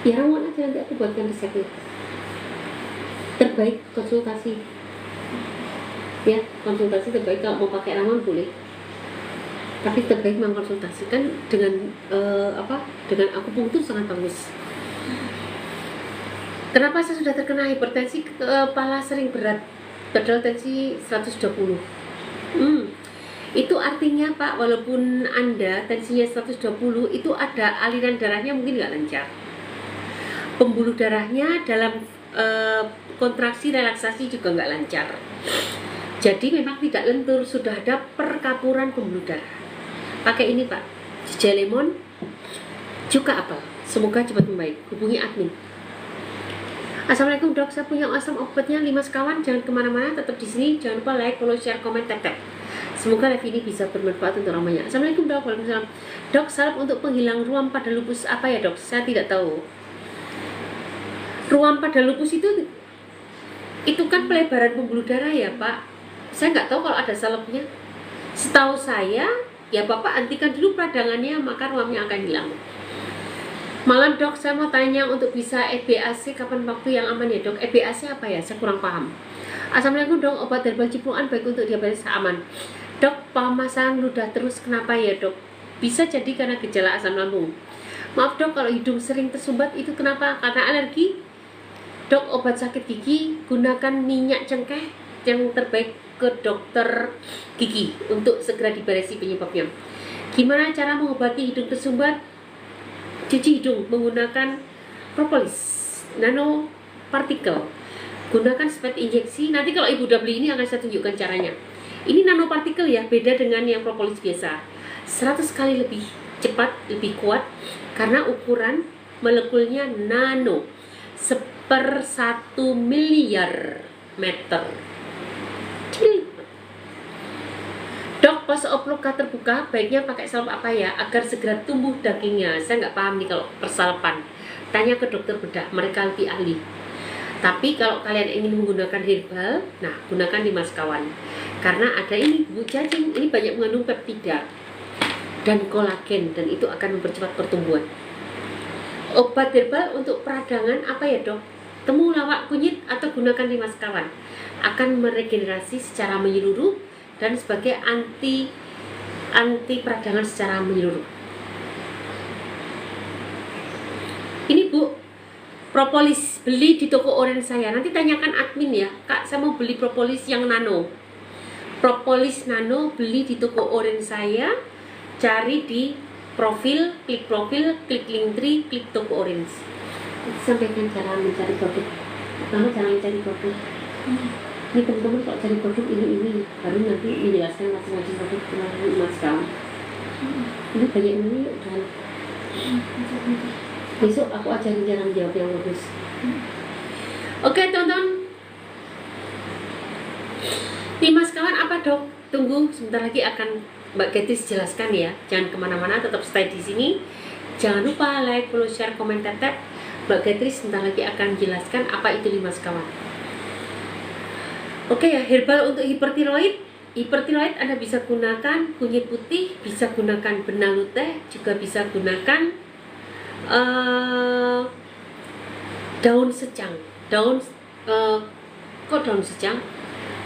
Ya ramuan aja, nanti aku buatkan resepnya. Terbaik konsultasi. Ya, konsultasi terbaik. Kalau mau pakai ramuan boleh. Tapi terbaik mengkonsultasikan dengan dengan akupunktur sangat bagus. Kenapa saya sudah terkena hipertensi, kepala sering berat, padahal tensi 120? Itu artinya Pak, walaupun Anda tensinya 120, itu ada aliran darahnya mungkin nggak lancar. Pembuluh darahnya dalam kontraksi relaksasi juga nggak lancar. Jadi memang tidak lentur, sudah ada perkapuran pembuluh darah. Pakai ini Pak, jejak lemon, cuka apel. Semoga cepat membaik. Hubungi admin. Assalamualaikum dok, saya punya asam, obatnya 5 sekawan. Jangan kemana-mana, tetap di sini. Jangan lupa like, follow, share, komen, tap. Semoga live ini bisa bermanfaat untuk orang banyak. Assalamualaikum dok, waalaikumsalam. Dok, salep untuk penghilang ruam pada lupus apa ya dok? Saya tidak tahu. Ruam pada lupus itu kan pelebaran pembuluh darah ya Pak. Saya nggak tahu kalau ada salepnya. Setahu saya, ya Bapak hentikan dulu peradangannya, maka ruamnya akan hilang. Malam dok, saya mau tanya untuk bisa EBAC kapan waktu yang aman ya dok? EBAC apa ya? Saya kurang paham. Assalamualaikum dok, obat herbal cipluan baik untuk diabetes aman. Dok, pemasangan ludah terus kenapa ya dok? Bisa jadi karena gejala asam lambung. Maaf dok, kalau hidung sering tersumbat itu kenapa? Karena alergi? Dok, obat sakit gigi gunakan minyak cengkeh yang terbaik ke dokter gigi untuk segera diberesi penyebabnya. Gimana cara mengobati hidung tersumbat? Cuci hidung menggunakan propolis nanopartikel. Gunakan spet injeksi. Nanti kalau ibu udah beli ini akan saya tunjukkan caranya. Ini nanopartikel ya, beda dengan yang propolis biasa. 100 kali lebih cepat, lebih kuat karena ukuran molekulnya nano, 1/1 miliar meter. Dok, pas luka terbuka baiknya pakai salep apa ya agar segera tumbuh dagingnya? Saya nggak paham nih kalau persalepan. Tanya ke dokter bedah, mereka lebih ahli. Tapi kalau kalian ingin menggunakan herbal, nah gunakan 5 sekawan. Karena ada ini bubuk cacing, ini banyak mengandung peptida dan kolagen dan itu akan mempercepat pertumbuhan. Obat herbal untuk peradangan apa ya dok? Temulawak kunyit atau gunakan 5 sekawan. Akan meregenerasi secara menyeluruh dan sebagai anti peradangan secara menyeluruh. Ini Bu, propolis beli di toko orange saya. Nanti tanyakan admin ya, Kak, saya mau beli propolis yang nano. Propolis nano beli di toko orange saya. Cari di profil, klik Linktree, klik toko orange. Sampaikan cara mencari produk. Pertama cara mencari produk. Ini teman-teman kalau cari produk ini baru nanti menjelaskan masing-masing produk melalui Mas Kawan. Ini banyak ini udah Besok aku ajarin cara jawab yang bagus. Oke teman-teman. 5 sekawan apa dok? Tunggu sebentar lagi akan Mbak Getis jelaskan ya. Jangan kemana-mana, tetap stay di sini. Jangan lupa like, follow, share, komen, tap. Mbak Getis sebentar lagi akan jelaskan apa itu 5 sekawan. Oke ya, herbal untuk hipertiroid. Hipertiroid Anda bisa gunakan kunyit putih, bisa gunakan benalu teh, juga bisa gunakan daun secang. Daun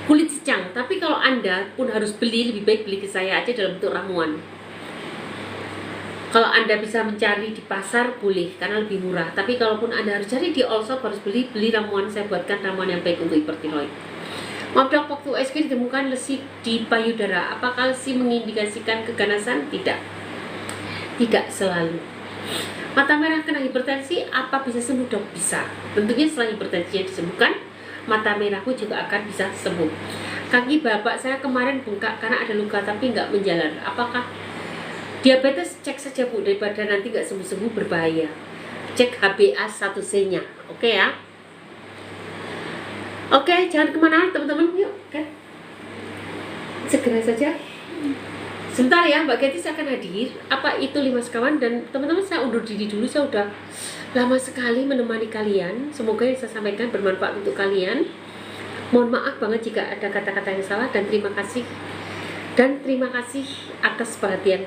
kulit secang. Tapi kalau Anda pun harus beli, lebih baik beli ke saya aja dalam bentuk ramuan. Kalau Anda bisa mencari di pasar boleh karena lebih murah. Tapi kalaupun Anda harus cari di all shop, harus beli ramuan. Saya buatkan ramuan yang baik untuk hipertiroid. Maaf dok, waktu USG ditemukan lesi di payudara. Apakah lesi mengindikasikan keganasan? Tidak. Tidak selalu. Mata merah kena hipertensi, apa bisa sembuh dok? Bisa. Tentunya setelah hipertensinya disembuhkan, mata merahku juga akan bisa sembuh. Kaki bapak saya kemarin bengkak karena ada luka tapi nggak menjalar. Apakah diabetes? Cek saja bu, daripada nanti nggak sembuh-sembuh berbahaya. Cek HbA1c nya, oke ya? Oke, jangan kemana teman-teman, yuk kan? Segera saja. Sebentar ya, Mbak Getis akan hadir. Apa itu 5 sekawan? Dan teman-teman saya undur diri dulu. Saya udah lama sekali menemani kalian. Semoga yang saya sampaikan bermanfaat untuk kalian. Mohon maaf banget jika ada kata-kata yang salah. Dan terima kasih atas perhatian.